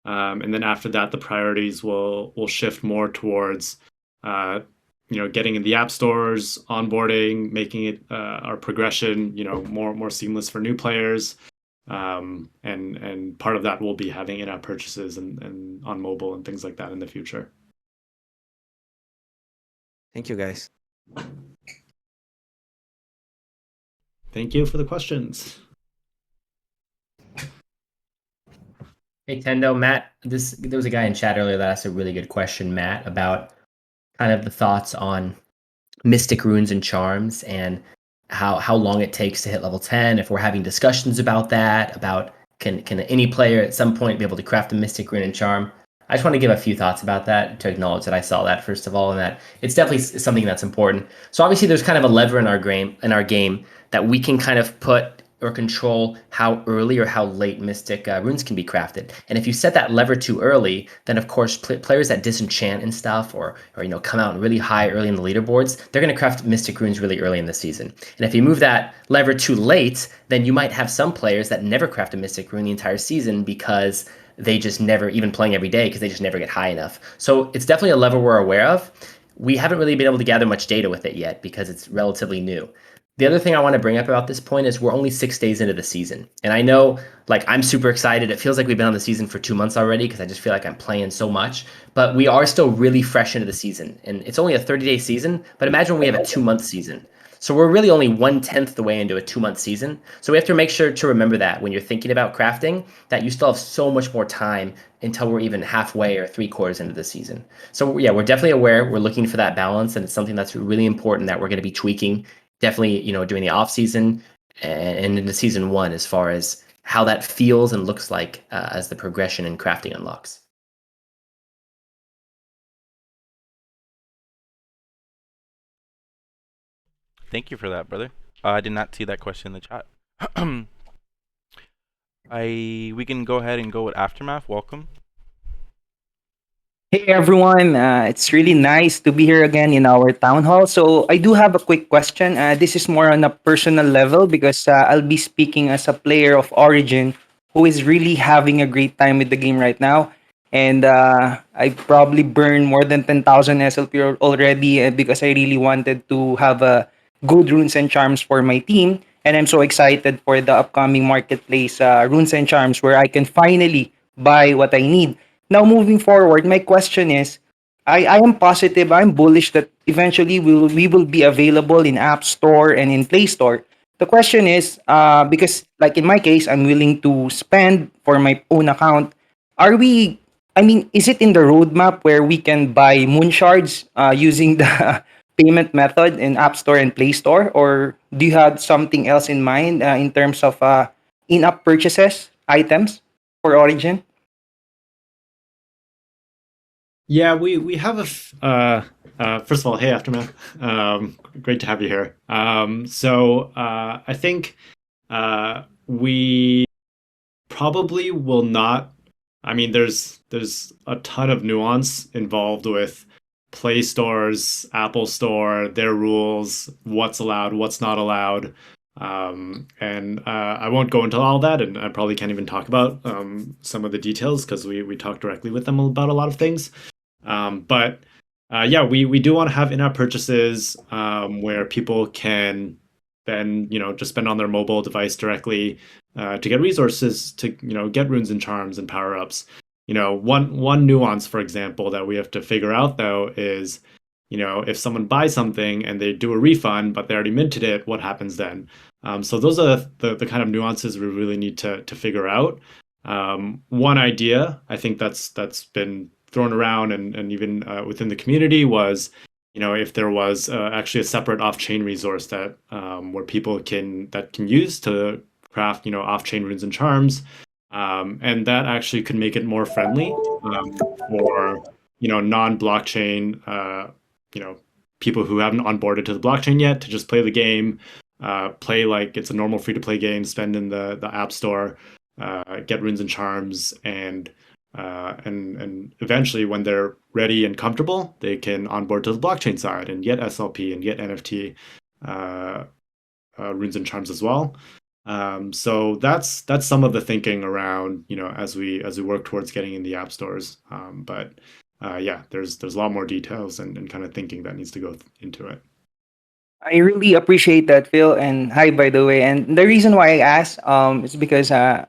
And then after that, the priorities will shift more towards getting in the app stores, onboarding, making it our progression more seamless for new players. And part of that will be having in-app purchases and on mobile and things like that in the future. Thank you, guys. Thank you for the questions. Hey, Tendo, Matt, there was a guy in chat earlier that asked a really good question, Matt, about kind of the thoughts on mystic runes and charms and how long it takes to hit level 10, if we're having discussions about that, about can any player at some point be able to craft a mystic rune and charm. I just want to give a few thoughts about that, to acknowledge that I saw that first of all, and that it's definitely something that's important. So obviously there's kind of a lever in our game that we can kind of put or control how early or how late mystic runes can be crafted. And if you set that lever too early, then of course players that disenchant and stuff, or come out really high early in the leaderboards, they're going to craft mystic runes really early in the season. And if you move that lever too late, then you might have some players that never craft a mystic rune the entire season because they just never, even playing every day, because they just never get high enough. So it's definitely a lever we're aware of. We haven't really been able to gather much data with it yet because it's relatively new. The other thing I want to bring up about this point is we're only 6 days into the season. And I know, I'm super excited. It feels like we've been on the season for 2 months already because I just feel like I'm playing so much. But we are still really fresh into the season. And it's only a 30-day season, but imagine we have a 2-month season. So we're really only 1/10 the way into a 2-month season. So we have to make sure to remember that when you're thinking about crafting, that you still have so much more time until we're even halfway or 3/4 into the season. So yeah, we're definitely aware. We're looking for that balance, and it's something that's really important that we're going to be tweaking definitely, during the off season and into season 1, as far as how that feels and looks like as the progression and crafting unlocks. Thank you for that, brother. I did not see that question in the chat. We can go ahead and go with Aftermath. Welcome. Hey everyone, it's really nice to be here again in our town hall. So I do have a quick question. This is more on a personal level because I'll be speaking as a player of Origin who is really having a great time with the game right now. And I probably burned more than 10,000 SLP already because I really wanted to have good runes and charms for my team. And I'm so excited for the upcoming marketplace runes and charms where I can finally buy what I need. Now, moving forward, my question is, I am positive, I'm bullish that eventually we will be available in App Store and in Play Store. The question is, because like in my case, I'm willing to spend for my own account. Is it in the roadmap where we can buy moon shards using the payment method in App Store and Play Store? Or do you have something else in mind in terms of in-app purchases, items for Origin? Yeah, we have first of all, hey Aftermath, great to have you here. I think we probably will not. There's a ton of nuance involved with Play Stores, Apple Store, their rules, what's allowed, what's not allowed. I won't go into all that, and I probably can't even talk about some of the details because we talked directly with them about a lot of things. We do want to have in-app purchases where people can then just spend on their mobile device directly to get resources to get runes and charms and power-ups. One nuance, for example, that we have to figure out though is if someone buys something and they do a refund but they already minted it, what happens then? So those are the kind of nuances we really need to figure out. One idea I think that's been thrown around and even within the community was, if there was actually a separate off-chain resource that where people can use to craft off-chain runes and charms, and that actually could make it more friendly for non-blockchain people who haven't onboarded to the blockchain yet to just play the game, play like it's a normal free-to-play game, spend in the app store, get runes and charms, and eventually when they're ready and comfortable, they can onboard to the blockchain side and get SLP and get NFT runes and charms as well. So that's some of the thinking around, as we work towards getting in the app stores. But yeah, there's a lot more details and kind of thinking that needs to go into it. I really appreciate that, Phil. And hi, by the way. And the reason why I asked is because I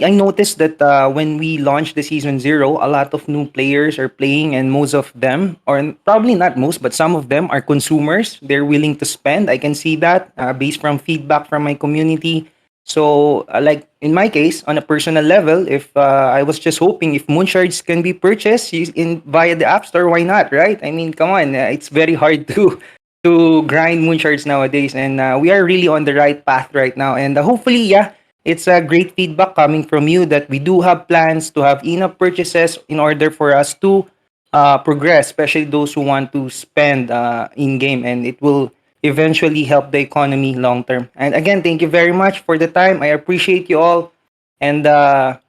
noticed that when we launched the season 0, a lot of new players are playing, and most of them, or probably not most, but some of them are consumers. They're willing to spend. I can see that based from feedback from my community. So, like in my case, on a personal level, if I was just hoping if Moonshards can be purchased via the App Store, why not, right? I mean, come on, it's very hard to grind Moonshards nowadays, and we are really on the right path right now. And hopefully, yeah, it's a great feedback coming from you that we do have plans to have enough purchases in order for us to progress, especially those who want to spend in game, and it will eventually help the economy long term. And again, thank you very much for the time. I appreciate you all, and I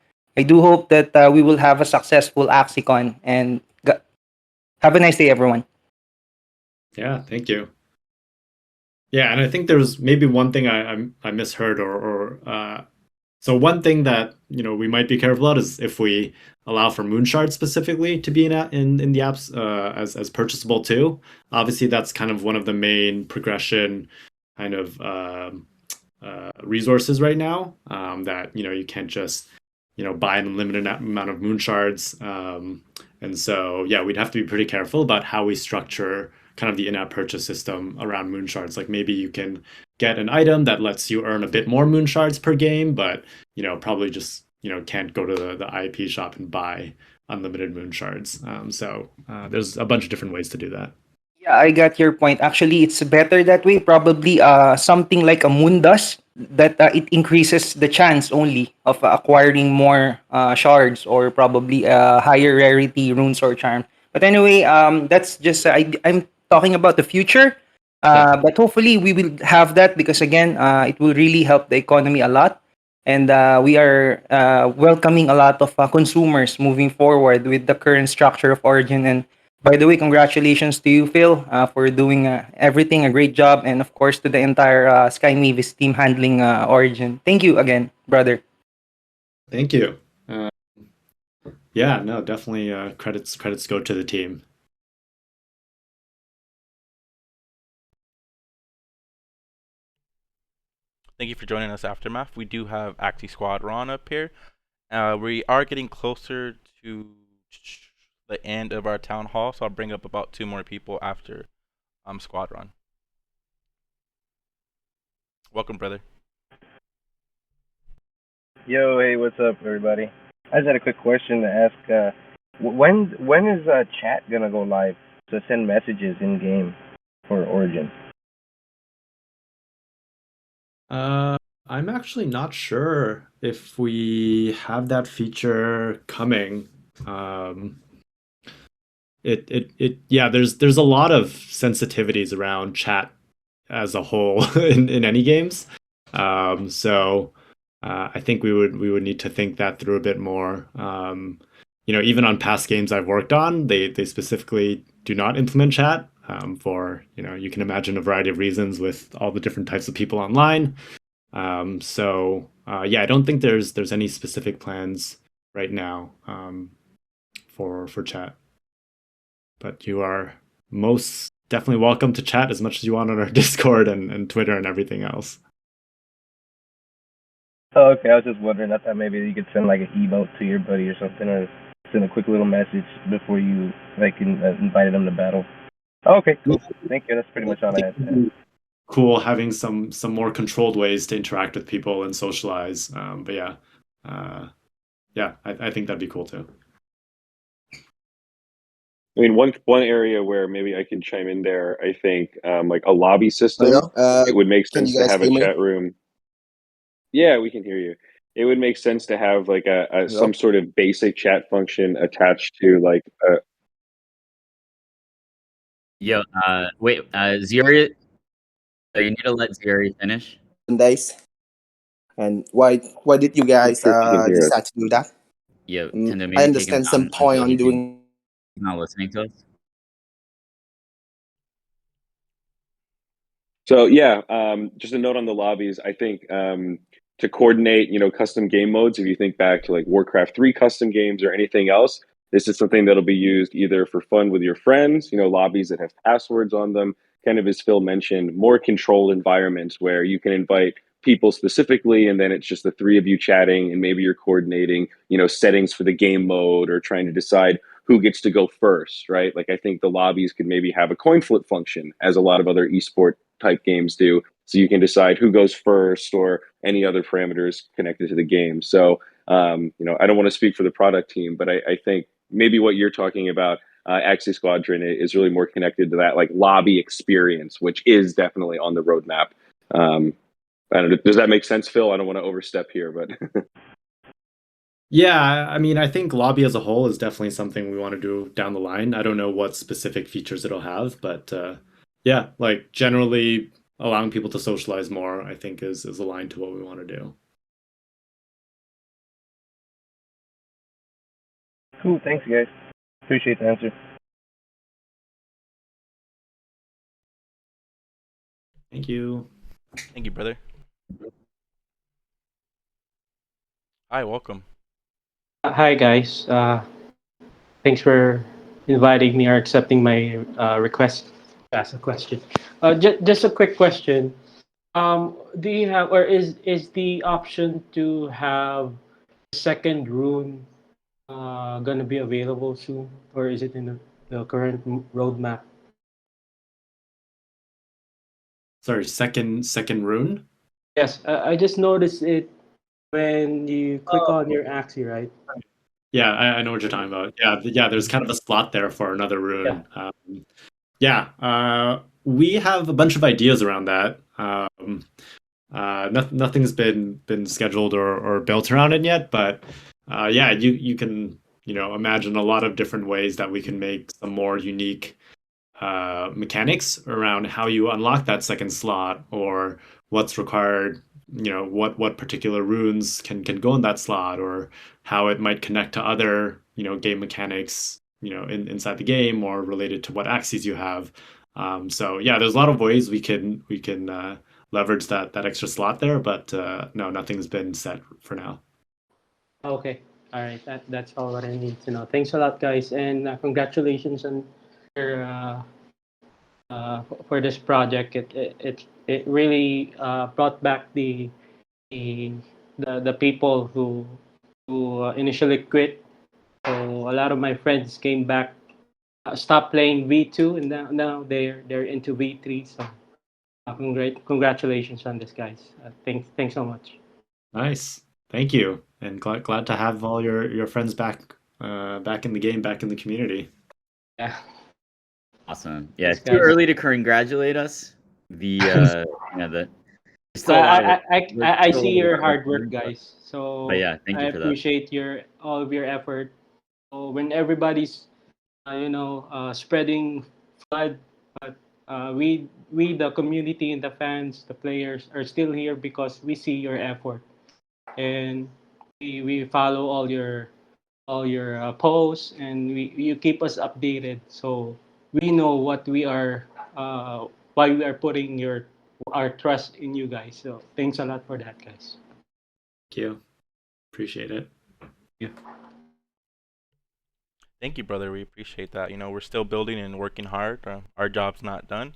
do hope that we will have a successful AxieCon. And have a nice day, everyone. Yeah, thank you. Yeah, and I think there's maybe one thing I misheard, so one thing that we might be careful about is if we allow for Moonshard specifically to be in the apps as purchasable too. Obviously, that's kind of one of the main progression kind of resources right now, that you can't just buy an unlimited amount of Moonshards, and so yeah, we'd have to be pretty careful about how we structure kind of the in-app purchase system around Moonshards. Like maybe you can get an item that lets you earn a bit more Moonshards per game, but probably just can't go to the IP shop and buy unlimited Moonshards. So there's a bunch of different ways to do that. Yeah, I got your point. Actually, it's better that way. Probably something like a moon dust that it increases the chance only of acquiring more shards or probably higher rarity runes or charm. But anyway, that's just I'm talking about the future. But hopefully we will have that because again, it will really help the economy a lot. And we are welcoming a lot of consumers moving forward with the current structure of Origin. And by the way, congratulations to you, Phil, for doing everything, a great job. And of course, to the entire Sky Mavis team handling Origin. Thank you again, brother. Thank you. Yeah, no, definitely credits go to the team. Thank you for joining us, Aftermath. We do have Axie Squad Ron up here. We are getting closer to the end of our town hall, so I'll bring up about 2 more people after Squad Ron. Welcome, brother. Yo, hey, what's up, everybody? I just had a quick question to ask. When is chat gonna go live to send messages in game for Origin? I'm actually not sure if we have that feature coming. Yeah, there's a lot of sensitivities around chat as a whole in any games. So I think we would need to think that through a bit more. Even on past games I've worked on, they specifically do not implement chat, for you can imagine a variety of reasons with all the different types of people online. So yeah, I don't think there's any specific plans right now for chat. But you are most definitely welcome to chat as much as you want on our Discord and Twitter and everything else. Oh, okay. I was just wondering. I thought maybe you could send like an emote to your buddy or something, or send a quick little message before you invited them to battle. Oh, okay, cool. Thank you. That's pretty much all I had to ask. cool having some more controlled ways to interact with people and socialize. But yeah, I think that'd be cool too. I mean, one area where maybe I can chime in there, I think, like a lobby system, it would make Can sense you to guys have a hear me? chat room. Yeah, we can hear you. It would make sense to have like a some Hello? sort of basic chat function attached to like Yo, wait, Ziri, so you need to let Ziri finish. Days. And why did you not guys sure if you can hear us. decide to do that? Yo, Tendo, I maybe take him understand some down point until on he thinks doing. he's not listening to us. So yeah, just a note on the lobbies. I think to coordinate, custom game modes. If you think back to like Warcraft 3 custom games or anything else, this is something that'll be used either for fun with your friends. Lobbies that have passwords on them. Kind of as Phil mentioned, more controlled environments where you can invite people specifically, and then it's just the three of you chatting, and maybe you're coordinating, settings for the game mode or trying to decide who gets to go first, right? Like I think the lobbies could maybe have a coin flip function, as a lot of other esport type games do. So you can decide who goes first or any other parameters connected to the game. So, I don't want to speak for the product team, but I think maybe what you're talking about, Axie Squadron, is really more connected to that like lobby experience, which is definitely on the roadmap. I don't know, does that make sense, Phil? I don't want to overstep here, but Yeah, I mean, I think lobby as a whole is definitely something we want to do down the line. I don't know what specific features it'll have, but yeah, like generally allowing people to socialize more, I think is aligned to what we want to do. Cool. Thanks, guys. Appreciate the answer. Thank you. Thank you, brother. Hi, welcome. Hi guys. Thanks for inviting me or accepting my request to ask a question. Just a quick question. Do you have or is the option to have second rune gonna be available soon, or is it in the current roadmap? Sorry, second rune? Yes, I just noticed it when you click on your Axie, right? Yeah, I know what you're talking about. Yeah, there's kind of a slot there for another rune. We have a bunch of ideas around that. Nothing's been scheduled or built around it yet, but yeah, you can imagine a lot of different ways that we can make some more unique mechanics around how you unlock that second slot or what's required, what particular runes can go in that slot, or how it might connect to other game mechanics inside the game or related to what axes you have. So yeah, there's a lot of ways we can leverage that extra slot there, but no, nothing's been set for now. Okay. All right. That's all what I need to know. Thanks a lot, guys, and congratulations on your for this project. It really brought back the the people who initially quit. So a lot of my friends came back, stopped playing V2, and now they're into V3. So congratulations on this, guys. Thanks so much. Nice. Thank you. And glad to have all your friends back back in the game, back in the community. Yeah. Awesome. Yeah, Thanks, it's too guys. early to congratulate us. The there's still a lot of I see your hard work, guys. So but yeah, thank I you for that. appreciate all of your effort. So when everybody's spreading flood, but we the community and the fans, the players are still here because we see your effort, and we follow all your posts, and you keep us updated, so we know what we are why we are putting our trust in you guys. So thanks a lot for that, guys. Thank you. Appreciate it. Yeah. Thank you, brother. We appreciate that. We're still building and working hard. Our job's not done.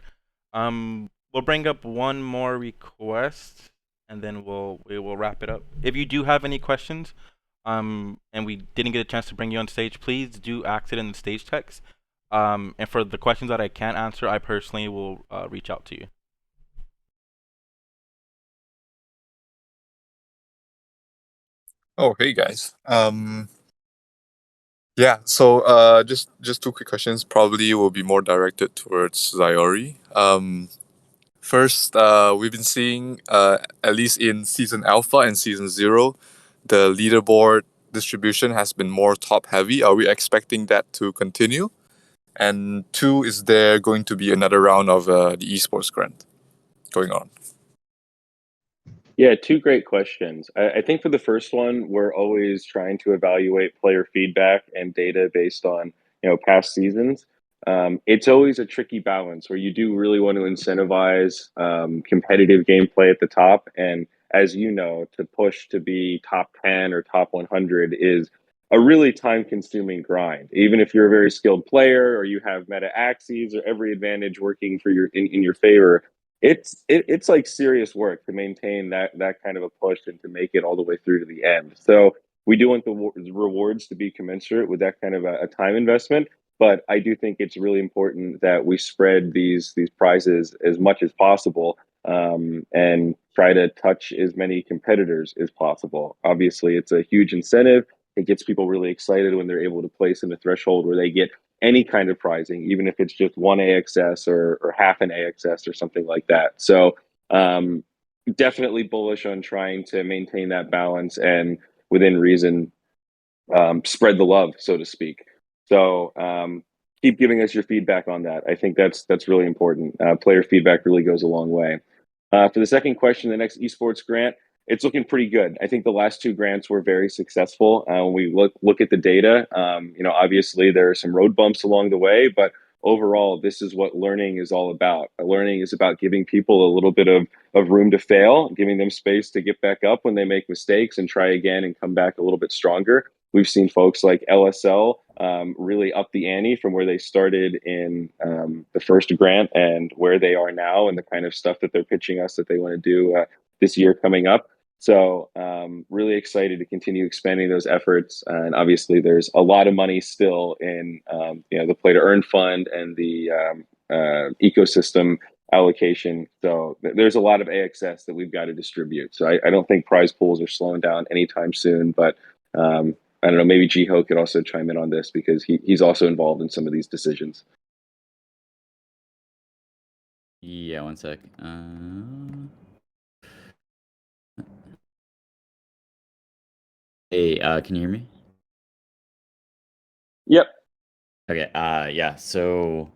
We'll bring up one more request, and then we will wrap it up. If you do have any questions, and we didn't get a chance to bring you on stage, please do ask it in the stage text. And for the questions that I can't answer, I personally will reach out to you. Oh, hey guys. Yeah. So, just two quick questions. Probably will be more directed towards Zyori. First, we've been seeing, at least in season alpha and season zero, the leaderboard distribution has been more top heavy. Are we expecting that to continue? And two, is there going to be another round of the esports grant going on? Yeah, two great questions. I think for the first one, we're always trying to evaluate player feedback and data based on past seasons. It's always a tricky balance where you do really want to incentivize competitive gameplay at the top, and as you know, to push to be top 10 or top 100 is a really time-consuming grind. Even if you're a very skilled player or you have meta axes or every advantage working for in your favor, it's like serious work to maintain that kind of a push and to make it all the way through to the end. So we do want the rewards to be commensurate with that kind of a time investment. But I do think it's really important that we spread these prizes as much as possible, and try to touch as many competitors as possible. Obviously, it's a huge incentive. It gets people really excited when they're able to place in a threshold where they get any kind of prizing, even if it's just one AXS or half an AXS or something like that. So definitely bullish on trying to maintain that balance and within reason, spread the love, so to speak. So keep giving us your feedback on that. I think that's really important. Player feedback really goes a long way. For the second question, the next esports grant, it's looking pretty good. I think the last two grants were very successful. When we look at the data, obviously there are some road bumps along the way, but overall, this is what learning is all about. Learning is about giving people a little bit of room to fail, giving them space to get back up when they make mistakes and try again and come back a little bit stronger. We've seen folks like LSL really up the ante from where they started in the first grant and where they are now, and the kind of stuff that they're pitching us that they want to do this year coming up. So really excited to continue expanding those efforts. And obviously, there's a lot of money still in the Play to Earn fund and the ecosystem allocation. So there's a lot of AXS that we've got to distribute. So I don't think prize pools are slowing down anytime soon. But I don't know, maybe Jiho could also chime in on this because he's also involved in some of these decisions. Yeah, one sec. Hey, can you hear me? Yep. Okay. Yeah. So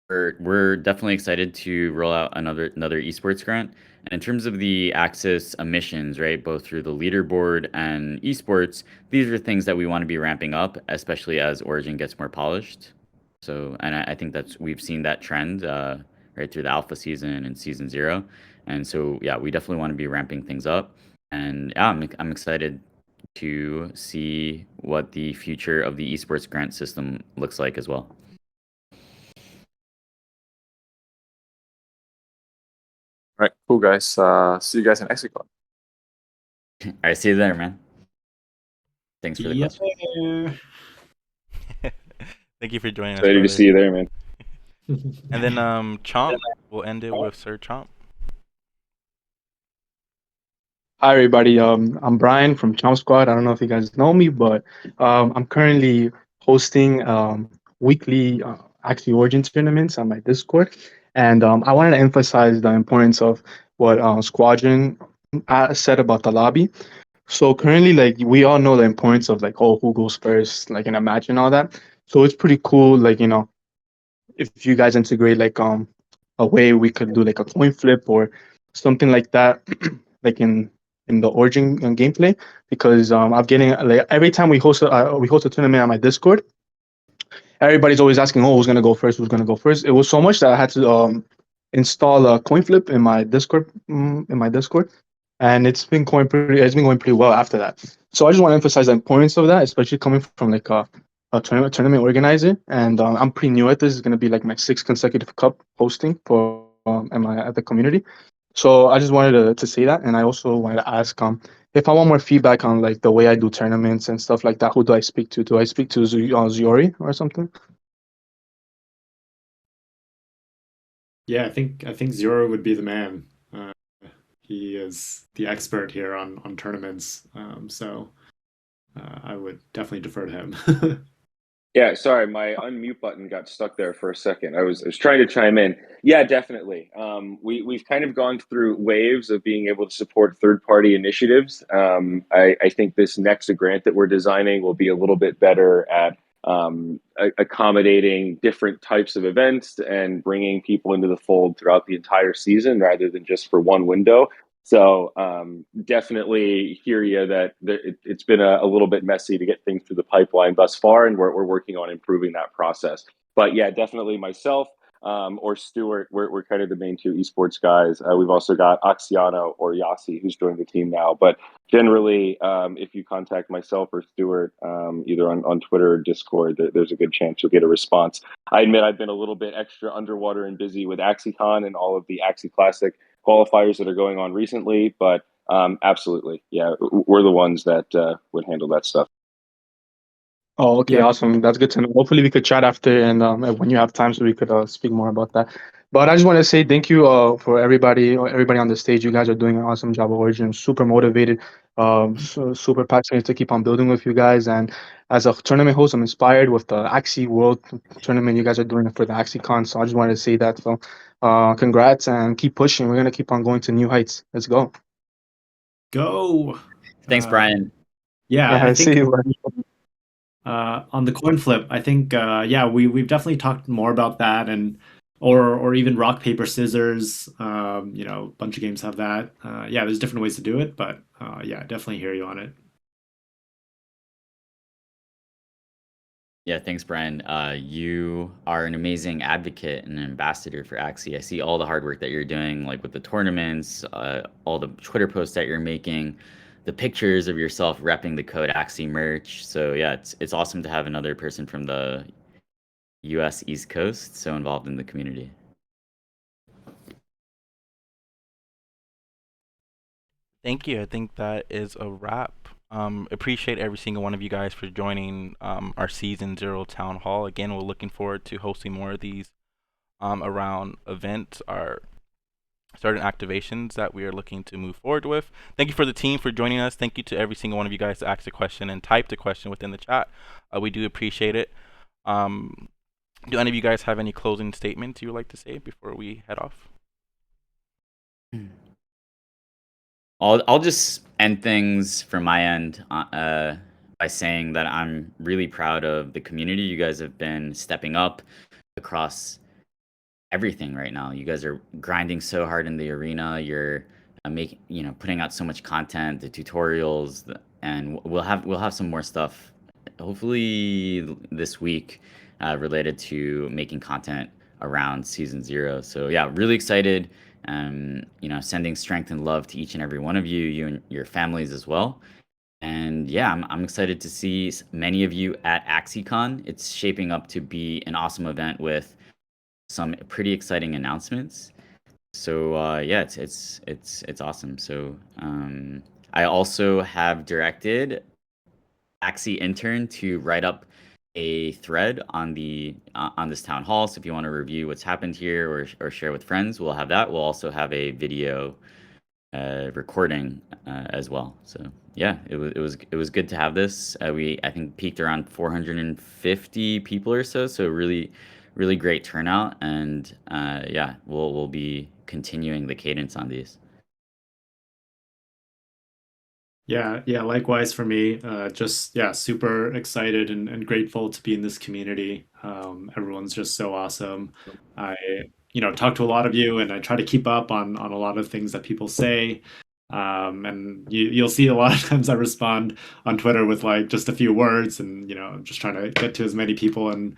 we're definitely excited to roll out another esports grant. And in terms of the Axis emissions, right, both through the leaderboard and esports, these are things that we want to be ramping up, especially as Origin gets more polished. So, and I think we've seen that trend right through the alpha season and season zero. And so, yeah, we definitely want to be ramping things up. And yeah, I'm excited to see what the future of the esports grant system looks like as well. All right, cool guys. See you guys in Axie. All right, see you there, man. Thanks for the question. Thank you for joining us, Excited to brother. see you there, man. And then Chomp, we'll end it with Sir Chomp. Hi everybody. I'm Brian from Chomp Squad. I don't know if you guys know me, but I'm currently hosting weekly Axie Origin tournaments on my Discord, and I wanted to emphasize the importance of what Squadron said about the lobby. So currently, like we all know the importance of like who goes first, like in a match and all that. So it's pretty cool, like if you guys integrate like a way we could do like a coin flip or something like that, like in the Origin gameplay, because I'm getting like every time we host a tournament on my Discord, everybody's always asking, oh, who's gonna go first? Who's gonna go first? It was so much that I had to install a coin flip in my Discord, and it's been going pretty well after that. So I just want to emphasize the importance of that, especially coming from like a tournament organizer. And I'm pretty new at this. It's gonna be like my sixth consecutive cup hosting for at the community. So I just wanted to say that, and I also wanted to ask if I want more feedback on like the way I do tournaments and stuff like that. Who do I speak to? Do I speak to Ziori or something? Yeah, I think Zero would be the man. He is the expert here on tournaments. So I would definitely defer to him. Yeah, sorry, my unmute button got stuck there for a second. I was trying to chime in. Yeah, definitely. We've kind of gone through waves of being able to support third party initiatives. I think this next grant that we're designing will be a little bit better at accommodating different types of events and bringing people into the fold throughout the entire season rather than just for one window. So definitely hear you that it's been a little bit messy to get things through the pipeline thus far, and we're working on improving that process. But yeah, definitely myself or Stuart, we're kind of the main two esports guys. We've also got Axiano or Yasi, who's joined the team now. But generally, if you contact myself or Stuart, either on Twitter or Discord, there's a good chance you'll get a response. I admit I've been a little bit extra underwater and busy with AxieCon and all of the Axie Classic qualifiers that are going on recently, but absolutely, yeah, we're the ones that would handle that stuff. Oh, okay, Yeah. awesome. That's good to know. Hopefully, we could chat after, and when you have time, so we could speak more about that. But I just want to say thank you for everybody on the stage. You guys are doing an awesome job of Origin. Super motivated, super passionate to keep on building with you guys. And as a tournament host, I'm inspired with the Axie World Tournament. You guys are doing it for the AxieCon, so I just wanted to say that. So, congrats and keep pushing. We're gonna keep on going to new heights. Let's go. Go. Thanks, Brian. Yeah, I See think you. on the coin flip, I think yeah, we've definitely talked more about that, and or even rock paper scissors. A bunch of games have that. Yeah, there's different ways to do it, but yeah, definitely hear you on it. Yeah, thanks, Brian. You are an amazing advocate and an ambassador for Axie. I see all the hard work that you're doing, like with the tournaments, all the Twitter posts that you're making, the pictures of yourself repping the code Axie merch. So yeah, it's awesome to have another person from the U.S. East Coast so involved in the community. Thank you. I think that is a wrap. Appreciate every single one of you guys for joining our season 0 town hall. Again, we're looking forward to hosting more of these around events, our certain activations that we are looking to move forward with. Thank you for the team for joining us. Thank you to every single one of you guys that asked a question and typed a question within the chat. We do appreciate it. Do any of you guys have any closing statements you would like to say before we head off? I'll just end things from my end by saying that I'm really proud of the community. You guys have been stepping up across everything right now. You guys are grinding so hard in the arena. You're putting out so much content, the tutorials, and we'll have some more stuff, hopefully this week, related to making content around season 0. So yeah, really excited. Sending strength and love to each and every one of you, you and your families as well. And yeah, I'm excited to see many of you at AxieCon. It's shaping up to be an awesome event with some pretty exciting announcements. So yeah, it's awesome. So I also have directed Axie intern to write up a thread on the on this town hall. So if you want to review what's happened here or share with friends, we'll have that. We'll also have a video recording as well. So yeah, it was good to have this. I think peaked around 450 people or so. So really great turnout, and yeah, we'll be continuing the cadence on these. Yeah, likewise for me. Just yeah, super excited and grateful to be in this community. Everyone's just so awesome. I talk to a lot of you, and I try to keep up on a lot of things that people say. And you'll see a lot of times I respond on Twitter with like just a few words, and just trying to get to as many people and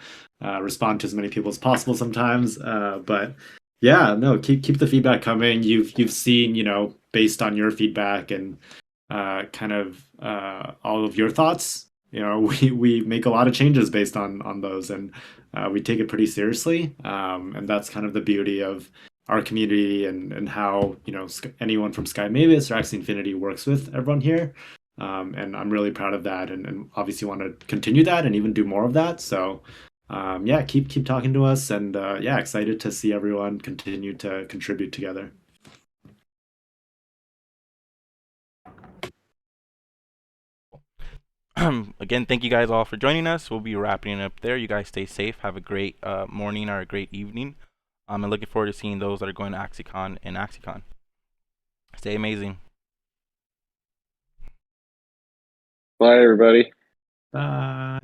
respond to as many people as possible sometimes. But yeah, no, keep the feedback coming. You've seen, based on your feedback and kind of all of your thoughts. We make a lot of changes based on those, and we take it pretty seriously. And that's kind of the beauty of our community and how anyone from Sky Mavis or Axie Infinity works with everyone here. And I'm really proud of that, and obviously want to continue that and even do more of that. So yeah, keep talking to us, and yeah, excited to see everyone continue to contribute together. again, thank you guys all for joining us. We'll be wrapping it up there. You guys stay safe. Have a great morning or a great evening. And looking forward to seeing those that are going to AxieCon and AxieCon. Stay amazing. Bye, everybody. Bye.